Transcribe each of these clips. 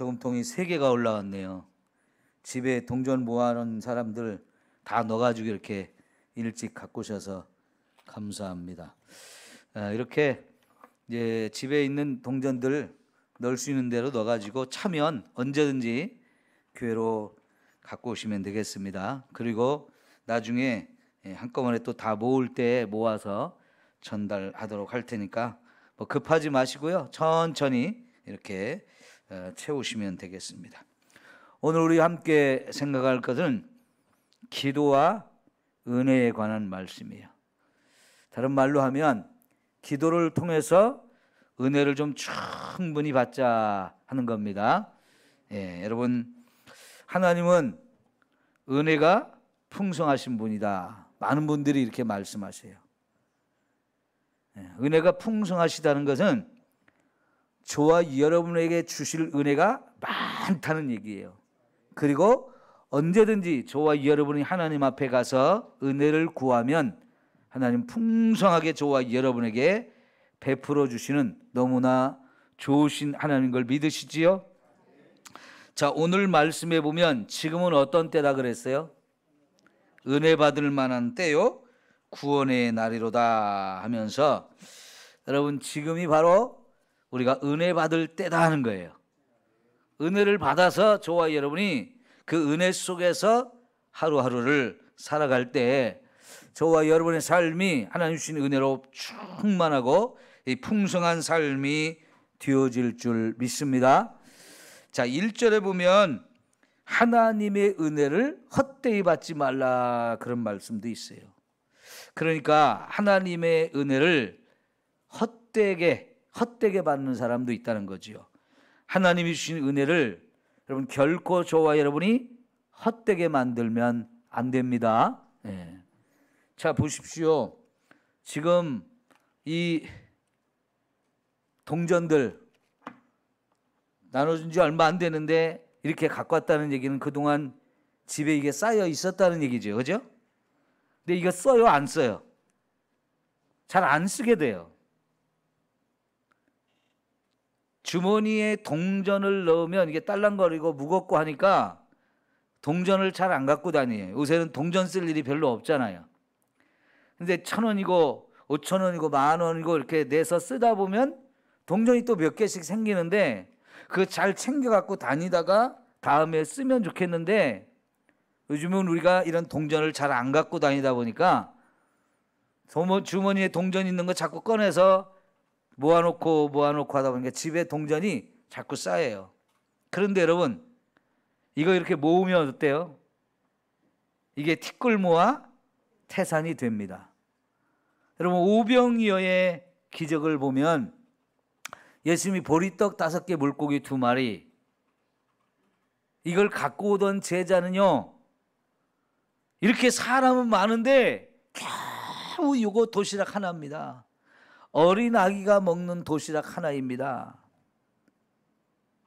저금통이 3개가 올라왔네요. 집에 동전 모아놓은 사람들 다 넣어가지고 이렇게 일찍 갖고 오셔서 감사합니다. 이렇게 이제 집에 있는 동전들 넣을 수 있는 대로 넣어가지고 차면 언제든지 교회로 갖고 오시면 되겠습니다. 그리고 나중에 한꺼번에 또 다 모을 때 모아서 전달하도록 할 테니까 뭐 급하지 마시고요. 천천히 이렇게 채우시면 되겠습니다. 오늘 우리 함께 생각할 것은 기도와 은혜에 관한 말씀이에요. 다른 말로 하면 기도를 통해서 은혜를 좀 충분히 받자 하는 겁니다. 여러분, 하나님은 은혜가 풍성하신 분이다. 많은 분들이 이렇게 말씀하세요. 은혜가 풍성하시다는 것은 저와 여러분에게 주실 은혜가 많다는 얘기예요. 그리고 언제든지 저와 여러분이 하나님 앞에 가서 은혜를 구하면 하나님 풍성하게 저와 여러분에게 베풀어 주시는 너무나 좋으신 하나님인 걸 믿으시지요? 자, 오늘 말씀에 보면 지금은 어떤 때다 그랬어요? 은혜 받을 만한 때요, 구원의 날이로다 하면서 여러분, 지금이 바로 우리가 은혜 받을 때다 하는 거예요. 은혜를 받아서 저와 여러분이 그 은혜 속에서 하루하루를 살아갈 때 저와 여러분의 삶이 하나님 주신 은혜로 충만하고 이 풍성한 삶이 되어질 줄 믿습니다. 자, 1절에 보면 하나님의 은혜를 헛되이 받지 말라 그런 말씀도 있어요. 그러니까 하나님의 은혜를 헛되게 받는 사람도 있다는 거지요. 하나님이 주신 은혜를 여러분 결코 저와 여러분이 헛되게 만들면 안 됩니다. 자, 보십시오. 지금 이 동전들 나눠준 지 얼마 안 되는데 이렇게 갖고 왔다는 얘기는 그동안 집에 이게 쌓여 있었다는 얘기죠. 그죠? 근데 이거 써요, 안 써요? 잘 안 쓰게 돼요. 주머니에 동전을 넣으면 이게 딸랑거리고 무겁고 하니까 동전을 잘 안 갖고 다녀요. 요새는 동전 쓸 일이 별로 없잖아요. 근데 1,000원이고 5,000원이고 10,000원이고 이렇게 내서 쓰다 보면 동전이 또 몇 개씩 생기는데 그거 잘 챙겨 갖고 다니다가 다음에 쓰면 좋겠는데 요즘은 우리가 이런 동전을 잘 안 갖고 다니다 보니까 주머니에 동전 있는 거 자꾸 꺼내서 모아놓고 하다 보니까 집에 동전이 자꾸 쌓여요. 그런데 여러분, 이거 이렇게 모으면 어때요? 이게 티끌모아 태산이 됩니다. 여러분, 오병이어의 기적을 보면 예수님이 보리떡 5개 물고기 2마리 이걸 갖고 오던 제자는요, 이렇게 사람은 많은데 겨우 이거 도시락 하나입니다. 어린 아기가 먹는 도시락 하나입니다.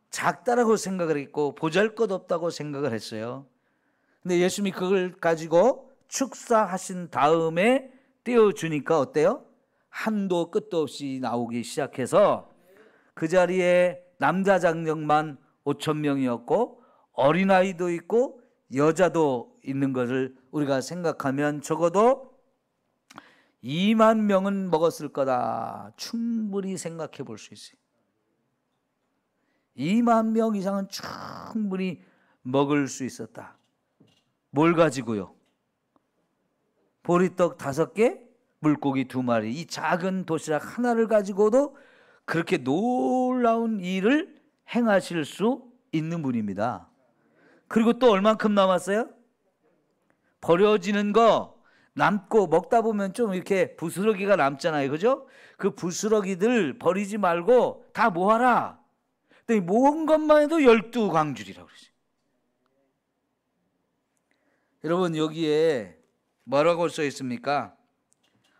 작다라고 생각을 했고 보잘것없다고 생각을 했어요. 근데 예수님이 그걸 가지고 축사하신 다음에 떼어주니까 어때요? 한도 끝도 없이 나오기 시작해서 그 자리에 남자 장정만 5,000명이었고 어린아이도 있고 여자도 있는 것을 우리가 생각하면 적어도 2만 명은 먹었을 거다 충분히 생각해 볼 수 있어요. 2만 명 이상은 충분히 먹을 수 있었다. 뭘 가지고요? 보리떡 5개, 물고기 2마리, 이 작은 도시락 하나를 가지고도 그렇게 놀라운 일을 행하실 수 있는 분입니다. 그리고 또 얼만큼 남았어요? 버려지는 거 남고 먹다 보면 좀 이렇게 부스러기가 남잖아요. 그죠? 그 부스러기들 버리지 말고 다 모아라. 근데 모은 것만 해도 12광줄이라고 그러죠. 여러분, 여기에 뭐라고 써 있습니까?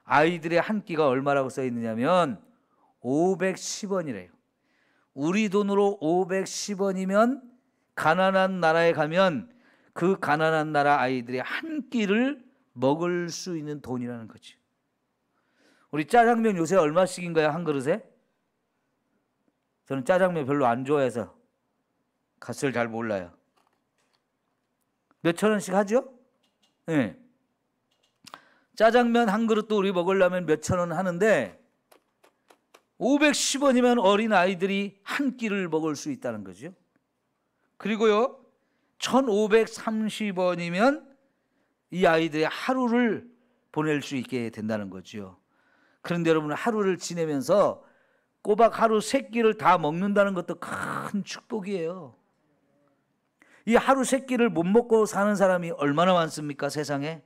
아이들의 한 끼가 얼마라고 써 있느냐면 510원이래요. 우리 돈으로 510원이면 가난한 나라에 가면 그 가난한 나라 아이들의 한 끼를 먹을 수 있는 돈이라는 거죠. 우리 짜장면 요새 얼마씩인가요? 한 그릇에? 저는 짜장면 별로 안 좋아해서 값을 잘 몰라요. 몇천 원씩 하죠? 네. 짜장면 한 그릇도 우리 먹으려면 몇천 원 하는데 510원이면 어린 아이들이 한 끼를 먹을 수 있다는 거죠. 그리고요 1530원이면 이 아이들의 하루를 보낼 수 있게 된다는 거죠. 그런데 여러분, 하루를 지내면서 꼬박 하루 3끼를 다 먹는다는 것도 큰 축복이에요. 이 하루 3끼를 못 먹고 사는 사람이 얼마나 많습니까, 세상에?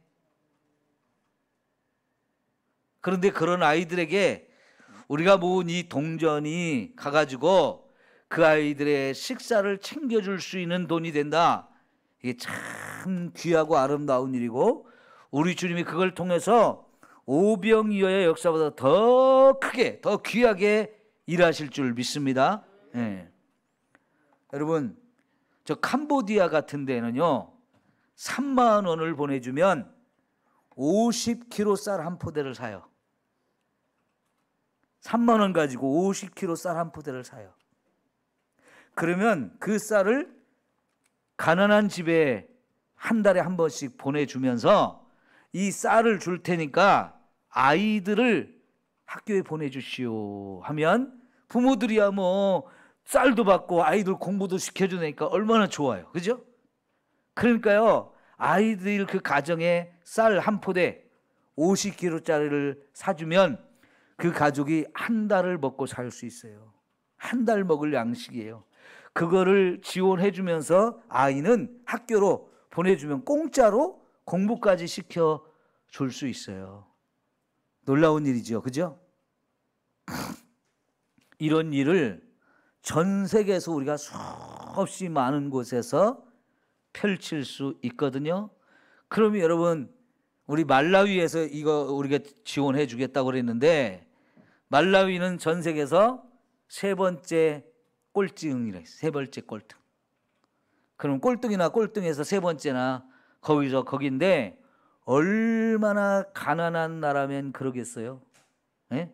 그런데 그런 아이들에게 우리가 모은 이 동전이 가가지고 그 아이들의 식사를 챙겨줄 수 있는 돈이 된다. 이게 참 귀하고 아름다운 일이고, 우리 주님이 그걸 통해서 오병이어의 역사보다 더 크게, 더 귀하게 일하실 줄 믿습니다. 네. 여러분, 저 캄보디아 같은 데는요 3만 원을 보내주면 50kg 쌀 한 포대를 사요. 3만 원 가지고 50kg 쌀 한 포대를 사요. 그러면 그 쌀을 가난한 집에 한 달에 한 번씩 보내주면서 이 쌀을 줄 테니까 아이들을 학교에 보내주시오 하면 부모들이야 뭐 쌀도 받고 아이들 공부도 시켜주니까 얼마나 좋아요. 그죠? 그러니까요 아이들 그 가정에 쌀 한 포대 50kg짜리를 사주면 그 가족이 한 달을 먹고 살 수 있어요. 한 달 먹을 양식이에요. 그거를 지원해 주면서 아이는 학교로 보내주면 공짜로 공부까지 시켜줄 수 있어요. 놀라운 일이죠. 그죠? 이런 일을 전 세계에서 우리가 수없이 많은 곳에서 펼칠 수 있거든요. 그러면 여러분, 우리 말라위에서 이거 우리가 지원해 주겠다고 그랬는데, 말라위는 전 세계에서 세 번째 꼴등이래. 세 번째 꼴등. 그럼 꼴등이나 꼴등에서 세 번째나 거기인데 얼마나 가난한 나라면 그러겠어요? 예?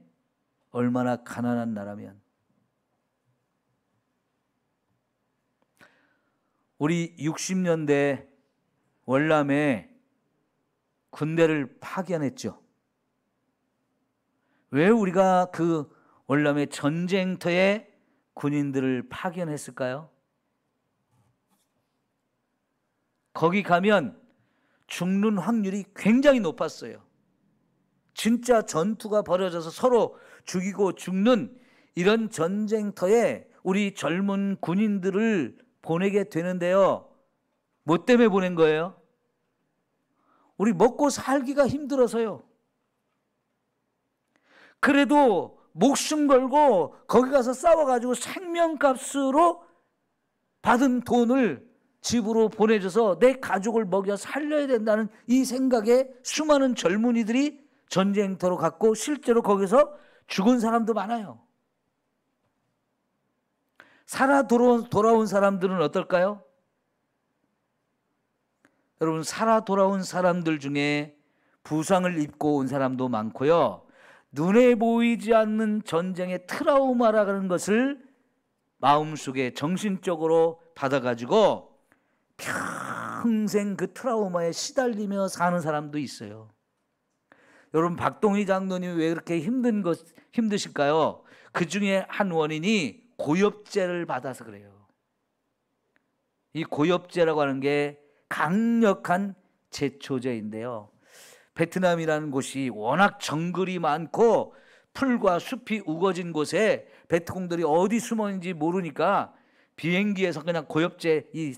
얼마나 가난한 나라면. 우리 60년대 월남에 군대를 파견했죠. 왜 우리가 그 월남의 전쟁터에 군인들을 파견했을까요? 거기 가면 죽는 확률이 굉장히 높았어요. 진짜 전투가 벌어져서 서로 죽이고 죽는 이런 전쟁터에 우리 젊은 군인들을 보내게 되는데요. 뭐 때문에 보낸 거예요? 우리 먹고 살기가 힘들어서요. 그래도 목숨 걸고 거기 가서 싸워가지고 생명값으로 받은 돈을 집으로 보내줘서 내 가족을 먹여 살려야 된다는 이 생각에 수많은 젊은이들이 전쟁터로 갔고 실제로 거기서 죽은 사람도 많아요. 살아 돌아온 사람들은 어떨까요? 여러분, 살아 돌아온 사람들 중에 부상을 입고 온 사람도 많고요. 눈에 보이지 않는 전쟁의 트라우마라는 것을 마음속에 정신적으로 받아가지고 평생 그 트라우마에 시달리며 사는 사람도 있어요. 여러분, 박동희 장로님이 왜 그렇게 힘드실까요? 그 중에 한 원인이 고엽제를 받아서 그래요. 이 고엽제라고 하는 게 강력한 제초제인데요. 베트남이라는 곳이 워낙 정글이 많고 풀과 숲이 우거진 곳에 베트콩들이 어디 숨어 있는지 모르니까 비행기에서 그냥 고엽제, 이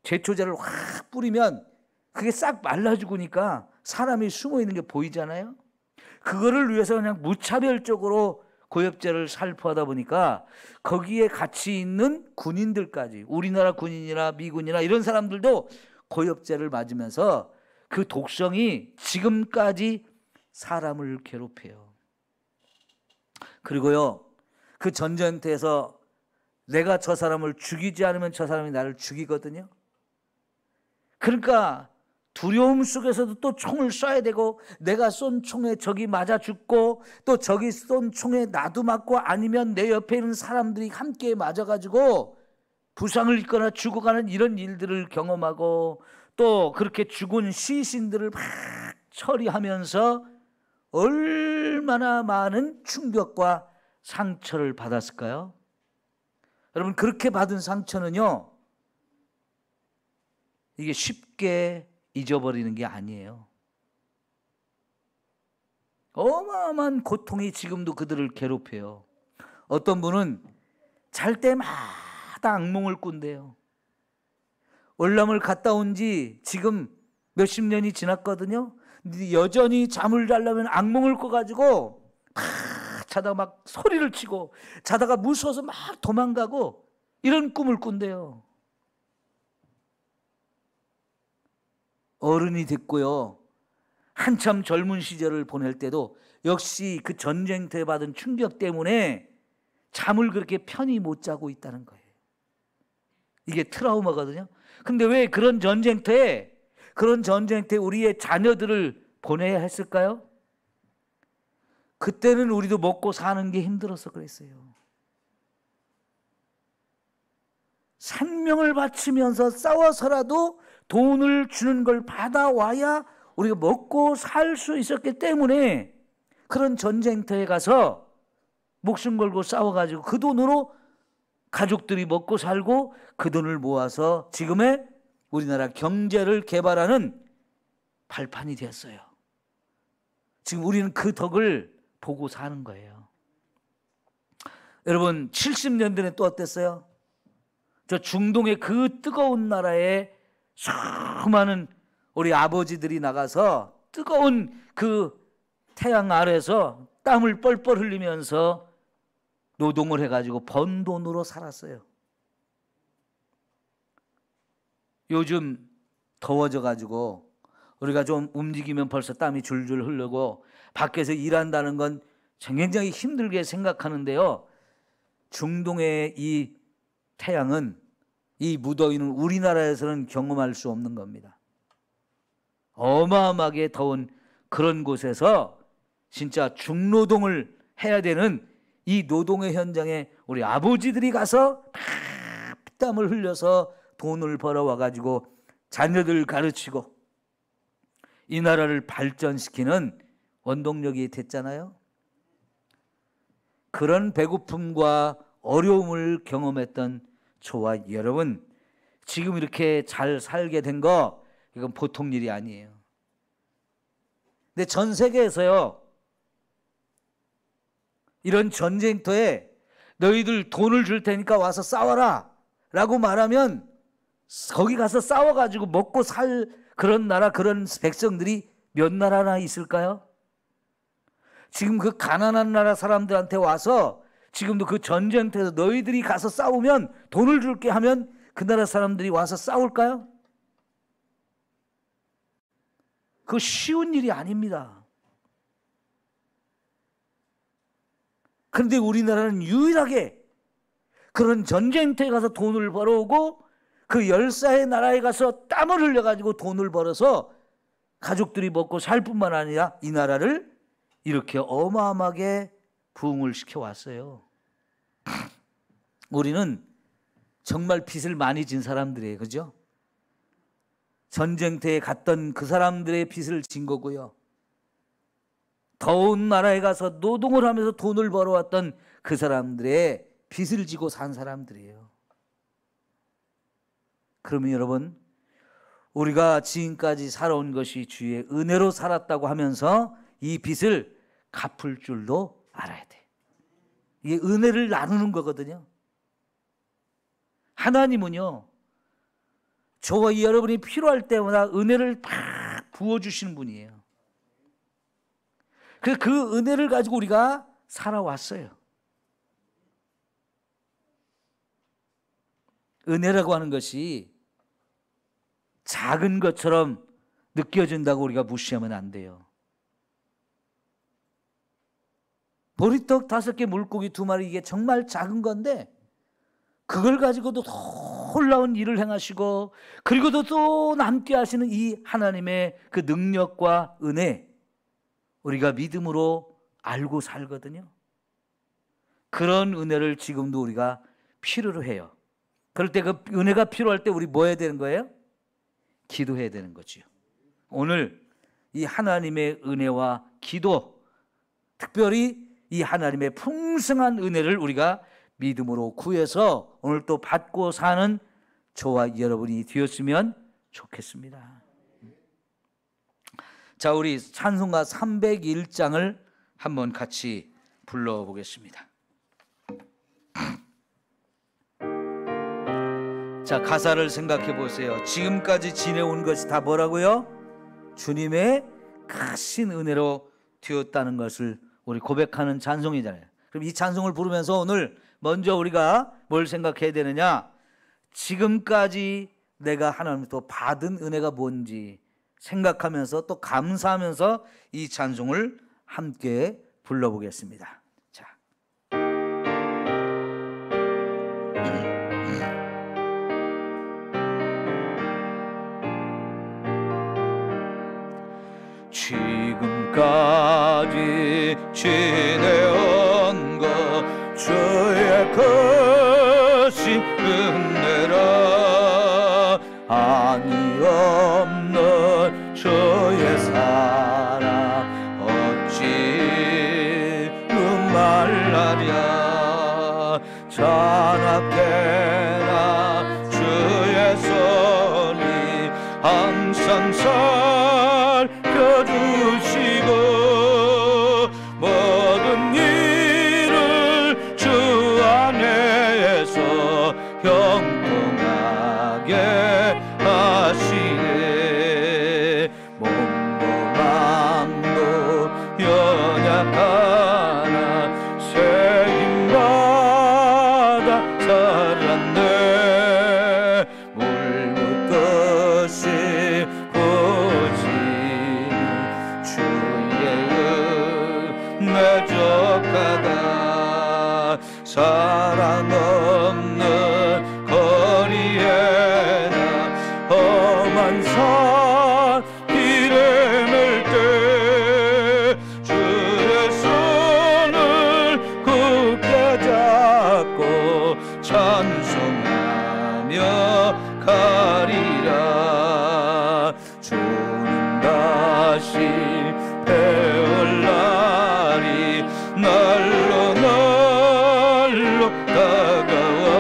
제초제를 확 뿌리면 그게 싹 말라 죽으니까 사람이 숨어 있는 게 보이잖아요. 그거를 위해서 그냥 무차별적으로 고엽제를 살포하다 보니까 거기에 같이 있는 군인들까지, 우리나라 군인이나 미군이나 이런 사람들도 고엽제를 맞으면서 그 독성이 지금까지 사람을 괴롭혀요. 그리고요, 그 전쟁터에서 내가 저 사람을 죽이지 않으면 저 사람이 나를 죽이거든요. 그러니까 두려움 속에서도 또 총을 쏴야 되고, 내가 쏜 총에 적이 맞아 죽고, 또 적이 쏜 총에 나도 맞고, 아니면 내 옆에 있는 사람들이 함께 맞아가지고 부상을 입거나 죽어가는 이런 일들을 경험하고 또 그렇게 죽은 시신들을 막 처리하면서 얼마나 많은 충격과 상처를 받았을까요? 여러분, 그렇게 받은 상처는요, 이게 쉽게 잊어버리는 게 아니에요. 어마어마한 고통이 지금도 그들을 괴롭혀요. 어떤 분은 잘 때마다 악몽을 꾼대요. 월남을 갔다 온 지 지금 몇십 년이 지났거든요. 여전히 잠을 자려면 악몽을 꿔가지고 막 자다가 막 소리를 치고 자다가 무서워서 막 도망가고 이런 꿈을 꾼대요. 어른이 됐고요, 한참 젊은 시절을 보낼 때도 역시 그 전쟁터에 받은 충격 때문에 잠을 그렇게 편히 못 자고 있다는 거예요. 이게 트라우마거든요. 근데 왜 그런 전쟁터에 우리의 자녀들을 보내야 했을까요? 그때는 우리도 먹고 사는 게 힘들어서 그랬어요. 생명을 바치면서 싸워서라도 돈을 주는 걸 받아와야 우리가 먹고 살 수 있었기 때문에 그런 전쟁터에 가서 목숨 걸고 싸워가지고 그 돈으로 가족들이 먹고 살고 그 돈을 모아서 지금의 우리나라 경제를 개발하는 발판이 되었어요. 지금 우리는 그 덕을 보고 사는 거예요. 여러분, 70년대는 또 어땠어요? 저 중동의 그 뜨거운 나라에 수많은 우리 아버지들이 나가서 뜨거운 그 태양 아래서 땀을 뻘뻘 흘리면서 노동을 해가지고 번 돈으로 살았어요. 요즘 더워져가지고 우리가 좀 움직이면 벌써 땀이 줄줄 흐르고 밖에서 일한다는 건 굉장히 힘들게 생각하는데요, 중동의 이 태양은, 이 무더위는 우리나라에서는 경험할 수 없는 겁니다. 어마어마하게 더운 그런 곳에서 진짜 중노동을 해야 되는 이 노동의 현장에 우리 아버지들이 가서 피땀을 흘려서 돈을 벌어와 가지고 자녀들 가르치고 이 나라를 발전시키는 원동력이 됐잖아요. 그런 배고픔과 어려움을 경험했던 저와 여러분, 지금 이렇게 잘 살게 된 거, 이건 보통 일이 아니에요. 근데 전 세계에서요, 이런 전쟁터에 너희들 돈을 줄 테니까 와서 싸워라 라고 말하면 거기 가서 싸워가지고 먹고 살 그런 나라, 그런 백성들이 몇 나라나 있을까요? 지금 그 가난한 나라 사람들한테 와서 지금도 그 전쟁터에서 너희들이 가서 싸우면 돈을 줄게 하면 그 나라 사람들이 와서 싸울까요? 그거 쉬운 일이 아닙니다. 그런데 우리나라는 유일하게 그런 전쟁터에 가서 돈을 벌어오고 그 열사의 나라에 가서 땀을 흘려가지고 돈을 벌어서 가족들이 먹고 살 뿐만 아니라 이 나라를 이렇게 어마어마하게 부흥을 시켜왔어요. 우리는 정말 빚을 많이 진 사람들이에요. 그죠? 전쟁터에 갔던 그 사람들의 빚을 진 거고요. 더운 나라에 가서 노동을 하면서 돈을 벌어왔던 그 사람들의 빚을 지고 산 사람들이에요. 그러면 여러분, 우리가 지금까지 살아온 것이 주의 은혜로 살았다고 하면서 이 빚을 갚을 줄도 알아야 돼. 이게 은혜를 나누는 거거든요. 하나님은요, 저와 여러분이 필요할 때마다 은혜를 팍 부어주시는 분이에요. 그래서 그 은혜를 가지고 우리가 살아왔어요. 은혜라고 하는 것이 작은 것처럼 느껴진다고 우리가 무시하면 안 돼요. 보리떡 5개, 물고기 2마리, 이게 정말 작은 건데 그걸 가지고도 놀라운 일을 행하시고 그리고도 또 남게 하시는 이 하나님의 그 능력과 은혜, 우리가 믿음으로 알고 살거든요. 그런 은혜를 지금도 우리가 필요로 해요. 그럴 때 그 은혜가 필요할 때 우리 뭐 해야 되는 거예요? 기도해야 되는 거지요. 오늘 이 하나님의 은혜와 기도, 특별히 이 하나님의 풍성한 은혜를 우리가 믿음으로 구해서 오늘 또 받고 사는 저와 여러분이 되었으면 좋겠습니다. 자, 우리 찬송가 301장을 한번 같이 불러보겠습니다. 자, 가사를 생각해 보세요. 지금까지 지내온 것이 다 뭐라고요? 주님의 크신 은혜로 되었다는 것을 우리 고백하는 찬송이잖아요. 그럼 이 찬송을 부르면서 오늘 먼저 우리가 뭘 생각해야 되느냐? 지금까지 내가 하나님부터 받은 은혜가 뭔지 생각하면서 또 감사하면서 이 찬송을 함께 불러보겠습니다. 자, 지금까지 지내온 것 주의 크신 은혜라 아니 없는 주의 사랑 어찌 말하랴 자나깨나 주의 손이 항상 살펴주시고 모든 일을 주 안에서 형통하게 하시네 몸도 마음도 연약하나 새임마다 살았네 물 묻듯이 부어지는 주의 은혜 족하다 사랑 없는 거리에나 험한 산 길에 맬 때 주의 손을 굳게 잡고 찬송하며 가리라 주는 다시 배울 날이 날로 날로 다가와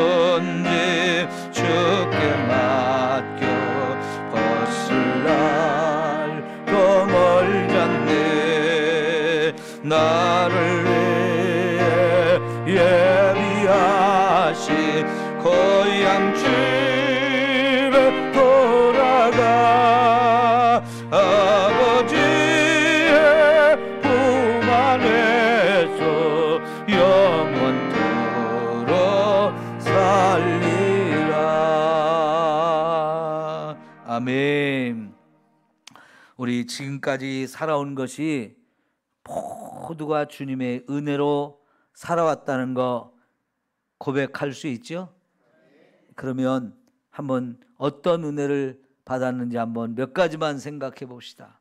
무엇인지 주께 맡겨 벗을 날도 멀잖네 나를 위해 예비하신 고향 집에 돌아가 아버지의 품 안에서 영원토록 살리라. 아멘. 우리 지금까지 살아온 것이 모두가 주님의 은혜로 살아왔다는 거 고백할 수 있죠? 그러면 한번 어떤 은혜를 받았는지 한번 몇 가지만 생각해 봅시다.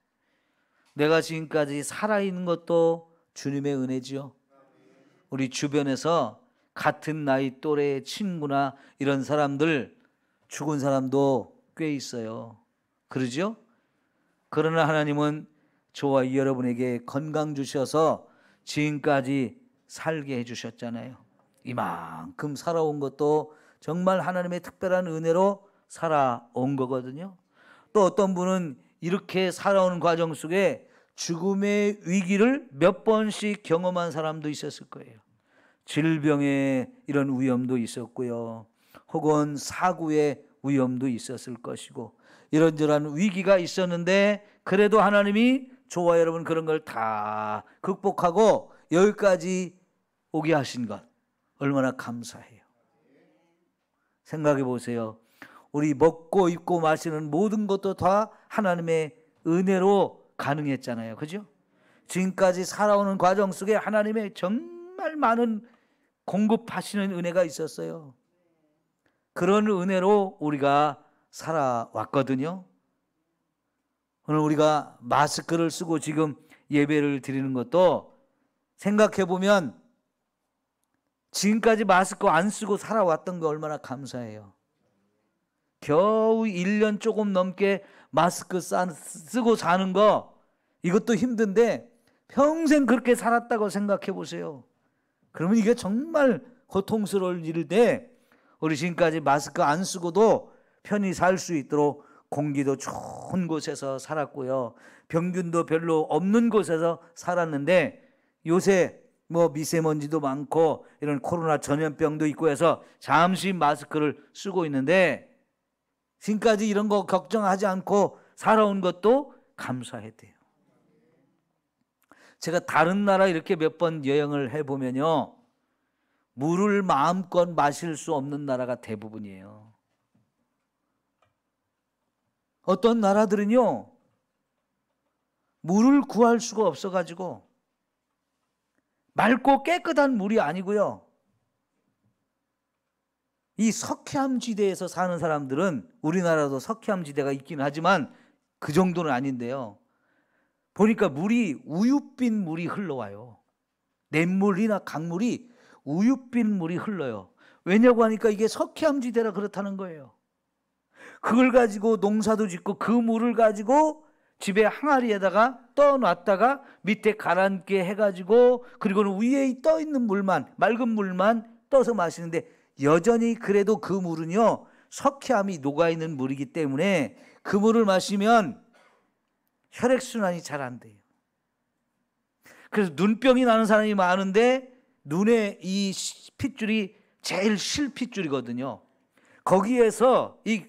내가 지금까지 살아있는 것도 주님의 은혜지요. 우리 주변에서 같은 나이 또래의 친구나 이런 사람들 죽은 사람도 꽤 있어요. 그러죠? 그러나 하나님은 저와 여러분에게 건강 주셔서 지금까지 살게 해주셨잖아요. 이만큼 살아온 것도 정말 하나님의 특별한 은혜로 살아온 거거든요. 또 어떤 분은 이렇게 살아오는 과정 속에 죽음의 위기를 몇 번씩 경험한 사람도 있었을 거예요. 질병의 이런 위험도 있었고요. 혹은 사고의 위험도 있었을 것이고 이런저런 위기가 있었는데 그래도 하나님이 저와 여러분 그런 걸 다 극복하고 여기까지 오게 하신 것 얼마나 감사해요. 생각해 보세요. 우리 먹고 입고 마시는 모든 것도 다 하나님의 은혜로 가능했잖아요. 그죠? 지금까지 살아오는 과정 속에 하나님의 정말 많은 공급하시는 은혜가 있었어요. 그런 은혜로 우리가 살아왔거든요. 오늘 우리가 마스크를 쓰고 지금 예배를 드리는 것도 생각해 보면 지금까지 마스크 안 쓰고 살아왔던 거 얼마나 감사해요. 겨우 1년 조금 넘게 마스크 쓰고 사는 거, 이것도 힘든데 평생 그렇게 살았다고 생각해 보세요. 그러면 이게 정말 고통스러울 일인데, 우리 지금까지 마스크 안 쓰고도 편히 살 수 있도록 공기도 좋은 곳에서 살았고요. 병균도 별로 없는 곳에서 살았는데, 요새 뭐 미세먼지도 많고 이런 코로나 전염병도 있고 해서 잠시 마스크를 쓰고 있는데, 지금까지 이런 거 걱정하지 않고 살아온 것도 감사해야 돼요. 제가 다른 나라 이렇게 몇 번 여행을 해보면요, 물을 마음껏 마실 수 없는 나라가 대부분이에요. 어떤 나라들은요, 물을 구할 수가 없어가지고, 맑고 깨끗한 물이 아니고요, 이 석회암지대에서 사는 사람들은, 우리나라도 석회암지대가 있긴 하지만 그 정도는 아닌데요, 보니까 물이 우윳빛 물이 흘러와요. 냇물이나 강물이 우윳빛 물이 흘러요. 왜냐고 하니까 이게 석회암지대라 그렇다는 거예요. 그걸 가지고 농사도 짓고 그 물을 가지고 집에 항아리에다가 떠놨다가 밑에 가라앉게 해가지고, 그리고는 위에 떠 있는 물만, 맑은 물만 떠서 마시는데, 여전히 그래도 그 물은요, 석회암이 녹아있는 물이기 때문에 그 물을 마시면 혈액순환이 잘 안 돼요. 그래서 눈병이 나는 사람이 많은데, 눈에 이 핏줄이 제일 실핏줄이거든요. 거기에서 이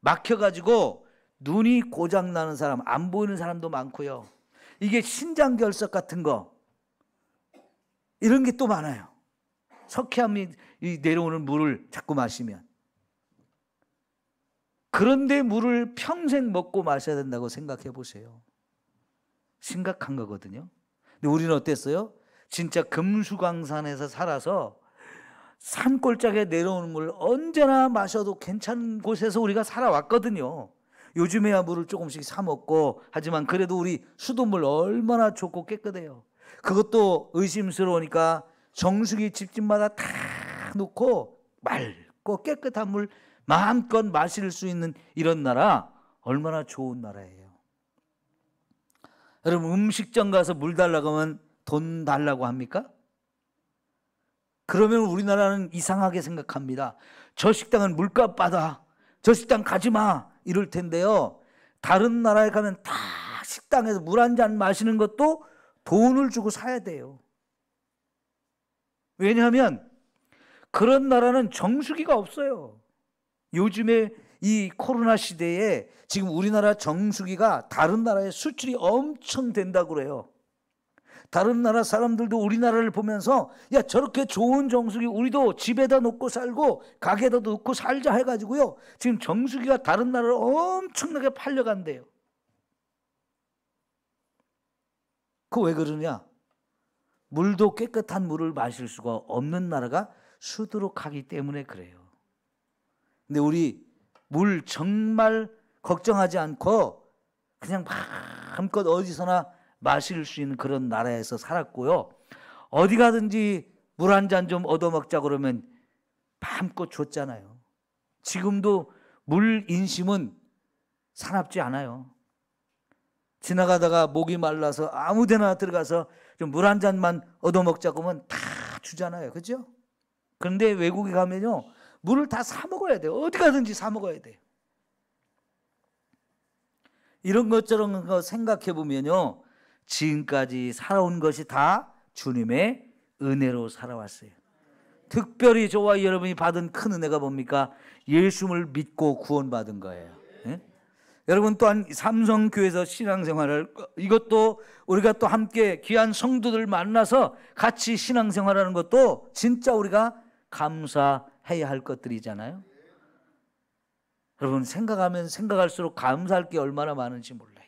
막혀가지고 눈이 고장 나는 사람, 안 보이는 사람도 많고요. 이게 신장결석 같은 거, 이런 게 또 많아요. 석회암이 내려오는 물을 자꾸 마시면. 그런데 물을 평생 먹고 마셔야 된다고 생각해 보세요. 심각한 거거든요. 근데 우리는 어땠어요? 진짜 금수강산에서 살아서 산골짜기에 내려오는 물 언제나 마셔도 괜찮은 곳에서 우리가 살아왔거든요. 요즘에야 물을 조금씩 사 먹고 하지만 그래도 우리 수돗물 얼마나 좋고 깨끗해요. 그것도 의심스러우니까 정수기 집집마다 다 놓고 맑고 깨끗한 물 마음껏 마실 수 있는 이런 나라, 얼마나 좋은 나라예요. 여러분, 음식점 가서 물 달라고 하면 돈 달라고 합니까? 그러면 우리나라는 이상하게 생각합니다. 저 식당은 물값 받아, 저 식당 가지 마, 이럴 텐데요, 다른 나라에 가면 다 식당에서 물 한 잔 마시는 것도 돈을 주고 사야 돼요. 왜냐하면 그런 나라는 정수기가 없어요. 요즘에 이 코로나 시대에 지금 우리나라 정수기가 다른 나라에 수출이 엄청 된다고 그래요. 다른 나라 사람들도 우리나라를 보면서, 야, 저렇게 좋은 정수기 우리도 집에다 놓고 살고 가게에다 놓고 살자 해가지고요, 지금 정수기가 다른 나라로 엄청나게 팔려간대요. 그거 왜 그러냐? 물도 깨끗한 물을 마실 수가 없는 나라가 수두룩하기 때문에 그래요. 근데 우리 물 정말 걱정하지 않고 그냥 마음껏 어디서나 마실 수 있는 그런 나라에서 살았고요. 어디 가든지 물 한 잔 좀 얻어먹자 그러면 마음껏 줬잖아요. 지금도 물 인심은 사납지 않아요. 지나가다가 목이 말라서 아무 데나 들어가서 좀 물 한 잔만 얻어먹자고 하면 다 주잖아요. 그죠? 그런데 외국에 가면요, 물을 다 사 먹어야 돼요. 어디 가든지 사 먹어야 돼요. 이런 것처럼 생각해 보면요, 지금까지 살아온 것이 다 주님의 은혜로 살아왔어요. 특별히 저와 여러분이 받은 큰 은혜가 뭡니까? 예수를 믿고 구원받은 거예요. 예? 여러분, 또한 삼성교회에서 신앙생활을, 이것도 우리가 또 함께 귀한 성도들 만나서 같이 신앙생활하는 것도 진짜 우리가 감사해야 할 것들이잖아요. 여러분, 생각하면 생각할수록 감사할 게 얼마나 많은지 몰라요.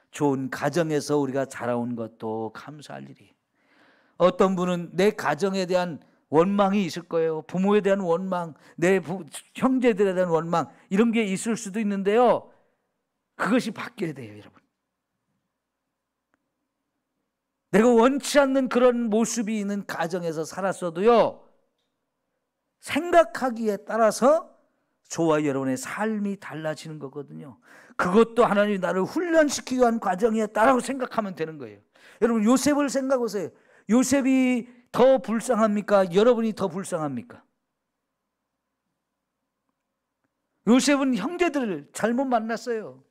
좋은 가정에서 우리가 자라온 것도 감사할 일이에요. 어떤 분은 내 가정에 대한 원망이 있을 거예요. 부모에 대한 원망, 내 형제들에 대한 원망, 이런 게 있을 수도 있는데요, 그것이 바뀌어야 돼요, 여러분. 내가 원치 않는 그런 모습이 있는 가정에서 살았어도요, 생각하기에 따라서 저와 여러분의 삶이 달라지는 거거든요. 그것도 하나님이 나를 훈련시키기 위한 과정이었다라고 생각하면 되는 거예요. 여러분, 요셉을 생각하세요. 요셉이 더 불쌍합니까? 여러분이 더 불쌍합니까? 요셉은 형제들을 잘못 만났어요.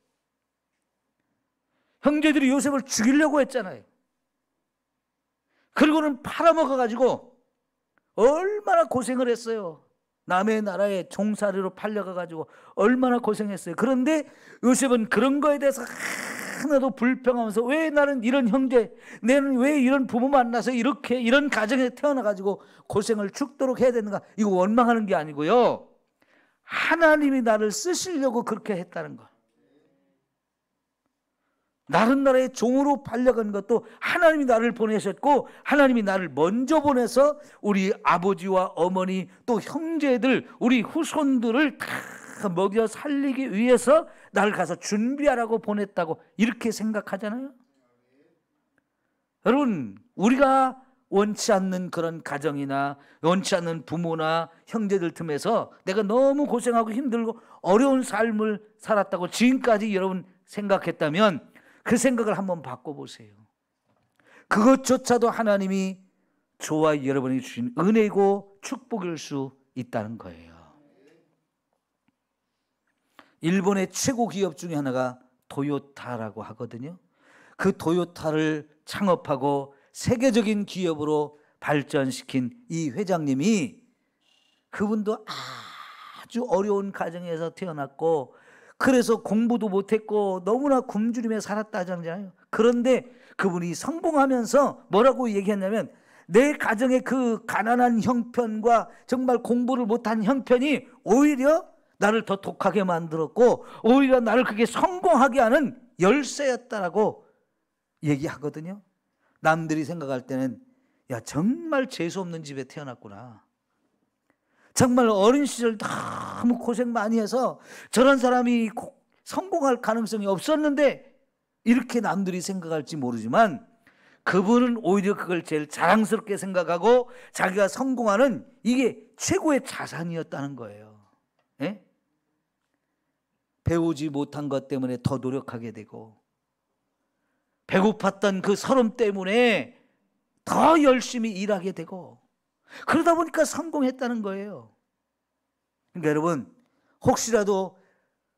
형제들이 요셉을 죽이려고 했잖아요. 그리고는 팔아먹어가지고 얼마나 고생을 했어요. 남의 나라에 종살이로 팔려가가지고 얼마나 고생했어요. 그런데 요셉은 그런 거에 대해서 하나도 불평하면서, 왜 나는 이런 형제, 나는 왜 이런 부모 만나서 이렇게 이런 가정에 태어나가지고 고생을 죽도록 해야 되는가, 이거 원망하는 게 아니고요, 하나님이 나를 쓰시려고 그렇게 했다는 거. 다른 나라의 종으로 팔려간 것도 하나님이 나를 보내셨고, 하나님이 나를 먼저 보내서 우리 아버지와 어머니 또 형제들, 우리 후손들을 다 먹여 살리기 위해서 나를 가서 준비하라고 보냈다고 이렇게 생각하잖아요. 여러분, 우리가 원치 않는 그런 가정이나 원치 않는 부모나 형제들 틈에서 내가 너무 고생하고 힘들고 어려운 삶을 살았다고 지금까지 여러분 생각했다면 그 생각을 한번 바꿔보세요. 그것조차도 하나님이 저와 여러분이 주신 은혜이고 축복일 수 있다는 거예요. 일본의 최고 기업 중에 하나가 도요타라고 하거든요. 그 도요타를 창업하고 세계적인 기업으로 발전시킨 이 회장님이, 그분도 아주 어려운 가정에서 태어났고, 그래서 공부도 못했고 너무나 굶주림에 살았다잖아요. 그런데 그분이 성공하면서 뭐라고 얘기했냐면, 내 가정의 그 가난한 형편과 정말 공부를 못한 형편이 오히려 나를 더 독하게 만들었고, 오히려 나를 그게 성공하게 하는 열쇠였다라고 얘기하거든요. 남들이 생각할 때는, 야, 정말 재수없는 집에 태어났구나, 정말 어린 시절 너무 고생 많이 해서 저런 사람이 성공할 가능성이 없었는데, 이렇게 남들이 생각할지 모르지만 그분은 오히려 그걸 제일 자랑스럽게 생각하고 자기가 성공하는 이게 최고의 자산이었다는 거예요. 예? 배우지 못한 것 때문에 더 노력하게 되고, 배고팠던 그 서름 때문에 더 열심히 일하게 되고, 그러다 보니까 성공했다는 거예요. 그러니까 여러분, 혹시라도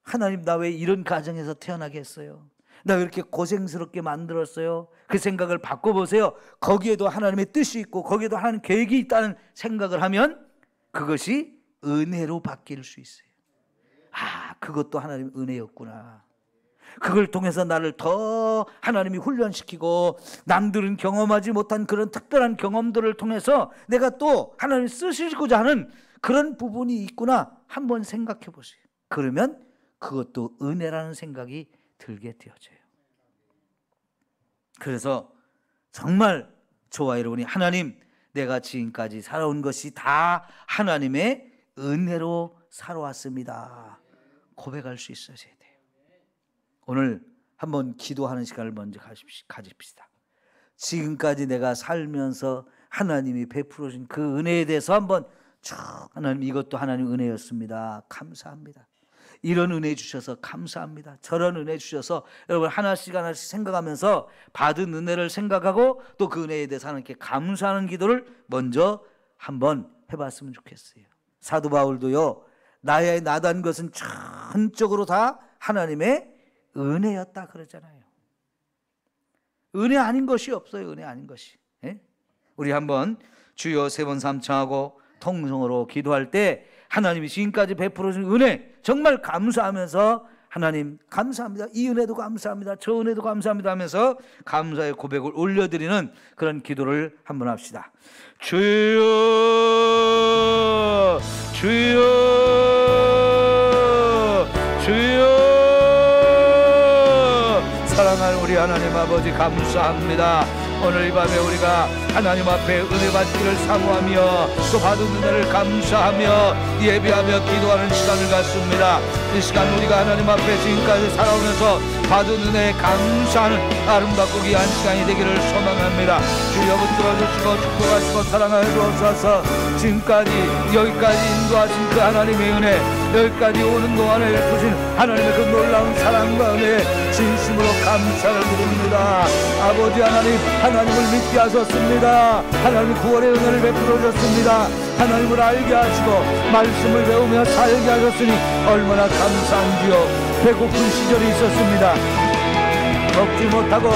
하나님, 나 왜 이런 가정에서 태어나게 했어요? 나 왜 이렇게 고생스럽게 만들었어요? 그 생각을 바꿔보세요. 거기에도 하나님의 뜻이 있고 거기에도 하나님 계획이 있다는 생각을 하면 그것이 은혜로 바뀔 수 있어요. 아, 그것도 하나님의 은혜였구나. 그걸 통해서 나를 더 하나님이 훈련시키고, 남들은 경험하지 못한 그런 특별한 경험들을 통해서 내가 또 하나님이 쓰시고자 하는 그런 부분이 있구나, 한번 생각해 보세요. 그러면 그것도 은혜라는 생각이 들게 되어져요. 그래서 정말 저와 여러분이, 하나님, 내가 지금까지 살아온 것이 다 하나님의 은혜로 살아왔습니다, 고백할 수 있어야 돼요. 오늘 한번 기도하는 시간을 먼저 가집시다. 지금까지 내가 살면서 하나님이 베풀어 주신 그 은혜에 대해서 한번 쭉, 하나님, 이것도 하나님 은혜였습니다, 감사합니다. 이런 은혜 주셔서 감사합니다. 저런 은혜 주셔서, 여러분 하나씩 하나씩 생각하면서 받은 은혜를 생각하고 또 그 은혜에 대해서 하나님께 감사하는 기도를 먼저 한번 해봤으면 좋겠어요. 사도 바울도요, 나의 나단 것은 전적으로 다 하나님의 은혜였다 그러잖아요. 은혜 아닌 것이 없어요. 은혜 아닌 것이. 예? 우리 한번 주여 세 번 삼창하고 통성으로 기도할 때 하나님이 지금까지 베풀어 주신 은혜 정말 감사하면서, 하나님 감사합니다, 이 은혜도 감사합니다, 저 은혜도 감사합니다 하면서 감사의 고백을 올려드리는 그런 기도를 한번 합시다. 주여, 주여, 주여. 사랑하는 우리 하나님 아버지, 감사합니다. 오늘 이 밤에 우리가 하나님 앞에 은혜 받기를 사모하며 또 받은 은혜를 감사하며 예배하며 기도하는 시간을 갖습니다. 이 시간 우리가 하나님 앞에 지금까지 살아오면서 받은 은혜에 감사하는 아름답고 귀한 시간이 되기를 소망합니다. 주여 붙들어주시고 축복하시고 사랑하여 주옵소서. 지금까지 여기까지 인도하신 그 하나님의 은혜, 여기까지 오는 동안에 베푸신 하나님의 그 놀라운 사랑과 은혜에 진심으로 감사를 드립니다. 아버지 하나님, 하나님을 믿게 하셨습니다. 하나님 구원의 은혜를 베풀어 줬습니다. 하나님을 알게 하시고 말씀을 배우며 살게 하셨으니 얼마나 감사한지요. 배고픈 시절이 있었습니다. 먹지 못하고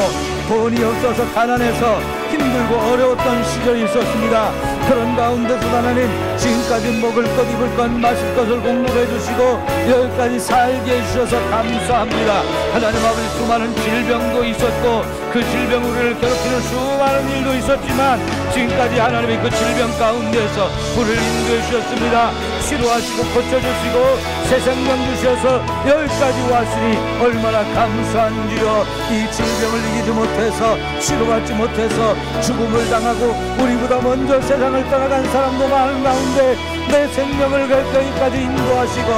돈이 없어서 가난해서 힘들고 어려웠던 시절이 있었습니다. 그런 가운데서 하나님 지금까지 먹을 것 입을 것 마실 것을 공급해 주시고 여기까지 살게 해주셔서 감사합니다. 하나님 아버지, 수많은 질병도 있었고 그 질병 우리를 괴롭히는 수많은 일도 있었지만 지금까지 하나님의 그 질병 가운데서 우리를 인도해 주셨습니다. 치료하시고 고쳐주시고 새 생명 주셔서 여기까지 왔으니 얼마나 감사한지요. 이 질병을 이기지 못해서 치료받지 못해서 죽음을 당하고 우리보다 먼저 세상을 떠나간 사람도 많은 가운데 내 생명을 여기까지 인도하시고